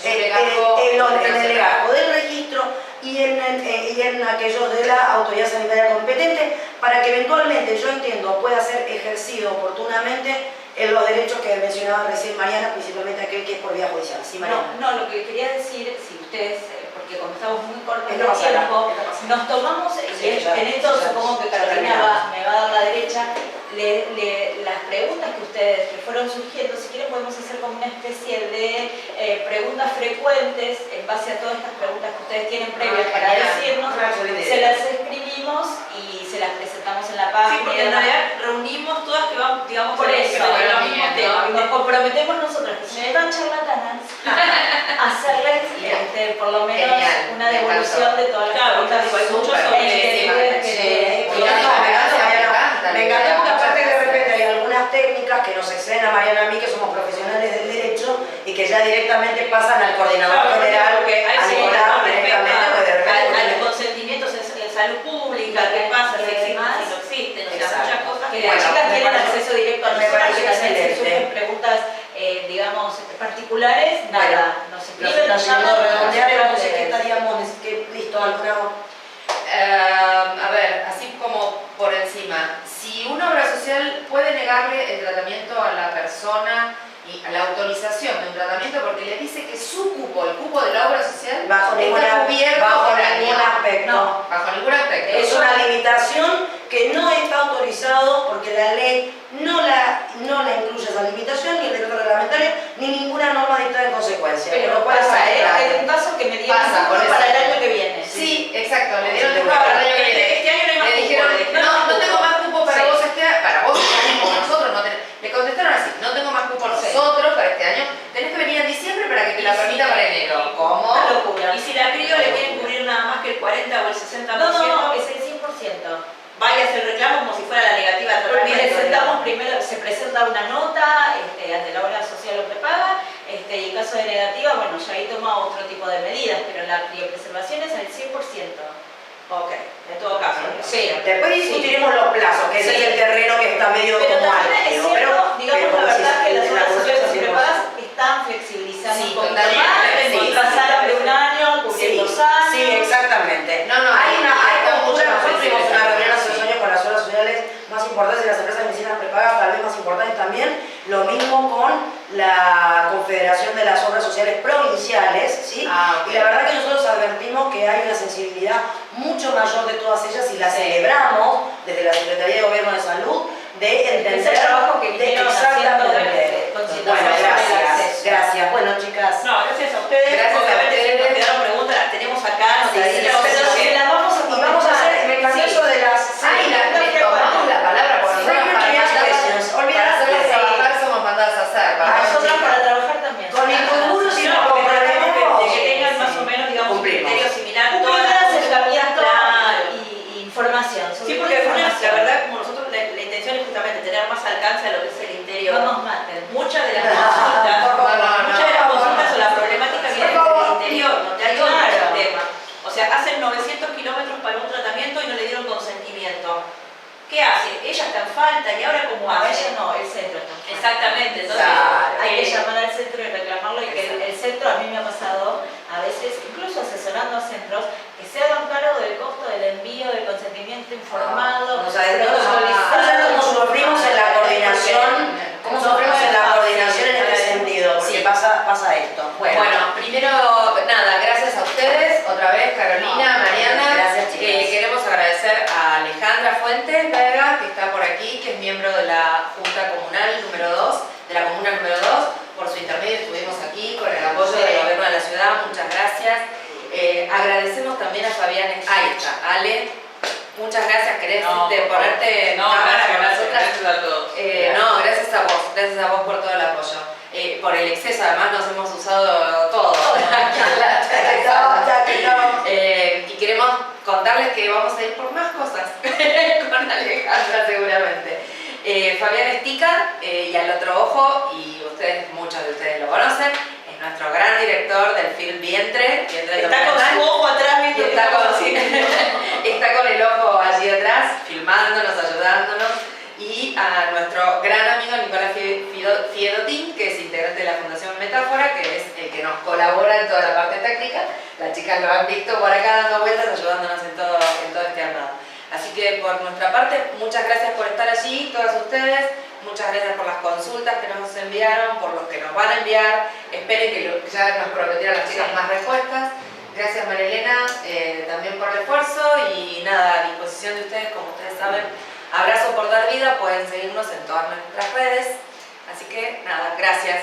en el legajo del registro y en aquellos de la autoridad sanitaria competente, para que eventualmente, yo entiendo, pueda ser ejercido oportunamente en los derechos que mencionaba recién Mariana, principalmente aquel que es por vía judicial. ¿Sí, Mariana? No, lo que quería decir, si ustedes, porque como estamos muy cortos de Esto pasa acá, tiempo, esto pasa. nos tomamos, Sí, y ya, en esto ya, supongo que ya Carolina terminamos. me va a dar la derecha, las preguntas que ustedes que fueron surgiendo, si quieren podemos hacer como una especie de preguntas frecuentes en base a todas estas preguntas que ustedes tienen previas para genial. decirnos, se las escribimos y se las presentamos en la página. Sí, porque en realidad reunimos todas que van, digamos, Por eso, los mismos temas. nos comprometemos nosotros, que son tan charlatanas, a hacerles por lo menos Genial, una me devolución de todas las Claro, preguntas porque hay muchos súper inquietudes Sí, que me encantó porque aparte de repente hay algunas técnicas que nos exceden exceden a Mariana a mí, que somos profesionales del derecho y que ya directamente pasan al coordinador general, a Nicolás directamente, pues de repente... a los consentimientos en salud pública, qué pasa, si existen, si no existen, o sea, muchas cosas que que... las chicas tienen acceso directo a me nosotros, parece y también si excelente. surgen preguntas, digamos, particulares, nada, nos escriben, nos llaman, redondear, nosotros no sé qué les- estaríamos, listo, alguna... A ver, así como por encima, si una obra social puede negarle el tratamiento a la persona y a la autorización de un tratamiento porque le dice que su cupo, el cupo de la obra social, Bajo está cubierto bajo por año. ningún aspecto. No, bajo ningún aspecto. Es una limitación que no está autorizado porque la ley no la incluye esa limitación, ni el decreto reglamentario, ni ninguna norma dictada en consecuencia. Pero Con lo cual pasa, es arbitrario. hay un caso que me dieron Pasa, por para el eso. año que viene. Sí, exacto, le dieron Sí, lugar para el año que viene. Este año no hay más Le cupo, dijeron, le dijeron no tengo más cupo para Sí. vos este año, para vos este año, como nosotros no tenemos. Le contestaron así, no tengo más cupo Sí. nosotros para este año, tenés que venir en diciembre para que te la permita para enero. ¿Cómo? Una locura. Y si la crío le quieren cubrir nada más que el 40 o el 60%, No, es el 100%. vaya a hacer reclamo como si fuera la negativa de Porque tratamiento. presentamos primero, se presenta una nota ante la obra social o prepaga, y en caso de negativa, bueno, ya ahí toma otro tipo de medidas, pero la criopreservación es el 100%. Ok, en todo caso. Sí. Después discutiremos los plazos, que ese Sí. es el terreno que está medio Pero como también es álgido. cierto, digamos la verdad que las obras sociales y 100%. prepagas están flexibilizando Sí, un poquito totalmente, más, sí. pasaron de un año, cubriendo 2 años. Sí, exactamente. No, hay una está mucho cultura, más nosotros tuvimos flexible. una reunión hace 2 años con las obras sociales más importantes de las empresas de medicina prepagas, tal vez más importantes también, lo mismo con la Confederación de las Obras Sociales Provinciales, ¿sí? Ah, ok. Y la verdad que nosotros advertimos que hay una sensibilidad mucho mayor de todas ellas y la Sí. celebramos desde la Secretaría de Gobierno de Salud de entender Ese trabajo que de vinieron haciendo exactamente. de concientización Bueno, del gracias, acceso. gracias. Bueno, chicas. No, gracias a ustedes. Gracias a Obviamente, si nos ustedes. quedaron preguntas, las tenemos acá, Sí, anotaditas, sí, Pero sí. si la vamos a Y vamos a hacer, me encantó Sí. eso de las... Ay, le tomamos la palabra porque Sí, nosotros frequent questions, para olvídate. hacerlas trabajar somos mandadas a hacer. A nosotras para trabajar también. Con Incomuros y No, nos porque tratamos comprometemos. de que tengan más o menos, digamos, un Cumplimos. criterio similar. Un todas primer las acercamiento Claro. y información. sobre Sí, todo porque la información. verdad, como nosotros, la intención es justamente tener más alcance a lo que es el interior. Vamos maten. Muchas de las consultas, muchas de las consultas o la problemática viene del interior, donde hay otro Claro. sistema. O sea, hacen 900 kilómetros para un tratamiento y no le dieron consentimiento. ¿Qué hace? Ella está en falta y ahora cómo No, hace. ella no, el centro está. Exactamente, entonces Claro. Hay que llamar al centro y reclamarlo y que el centro, a mí me ha pasado a veces, incluso asesorando a centros, que se hagan cargo del costo del envío, del consentimiento informado, O sea, protocolizado. como sufrimos en la coordinación, como sufrimos en la coordinación en este sentido, porque Sí. pasa esto. Bueno, primero, nada, gracias a ustedes, otra vez, Carolina, No, Mariana. gracias, chicas. Queremos agradecer a Alejandra Fuentes Vega, que está por aquí, que es miembro de la Junta Comunal número 2, de la Comuna número 2. Por su intermedio estuvimos aquí con el apoyo del Gobierno de la Ciudad, muchas gracias. Agradecemos también a Fabián, ahí está, Ale, muchas gracias, ¿querés ponerte en cámara con nosotras? Gracias a todos. No, gracias a vos por todo el apoyo. Por el exceso, además nos hemos usado todo. Y queremos contarles que vamos a ir por más cosas con Alejandra seguramente. Fabián Estica, y al otro ojo, y muchos de ustedes lo conocen, es nuestro gran director del film Vientre está con documental. su ojo atrás Y viendo que está estamos con, haciendo. está con el ojo allí atrás, filmándonos, ayudándonos. Y a nuestro gran amigo Nicolás Fiedotín, que es integrante de la Fundación Metáfora, que es el que nos colabora en toda la parte técnica. Las chicas lo han visto por acá dando vueltas, ayudándonos en todo este armado. Así que por nuestra parte, muchas gracias por estar allí, todas ustedes. Muchas gracias por las consultas que nos enviaron, por los que nos van a enviar. Esperen que ya nos prometieron las chicas más respuestas. Gracias María Elena también por el esfuerzo y nada, a disposición de ustedes, como ustedes saben. Abrazo por dar vida, pueden seguirnos en todas nuestras redes. Así que nada, gracias.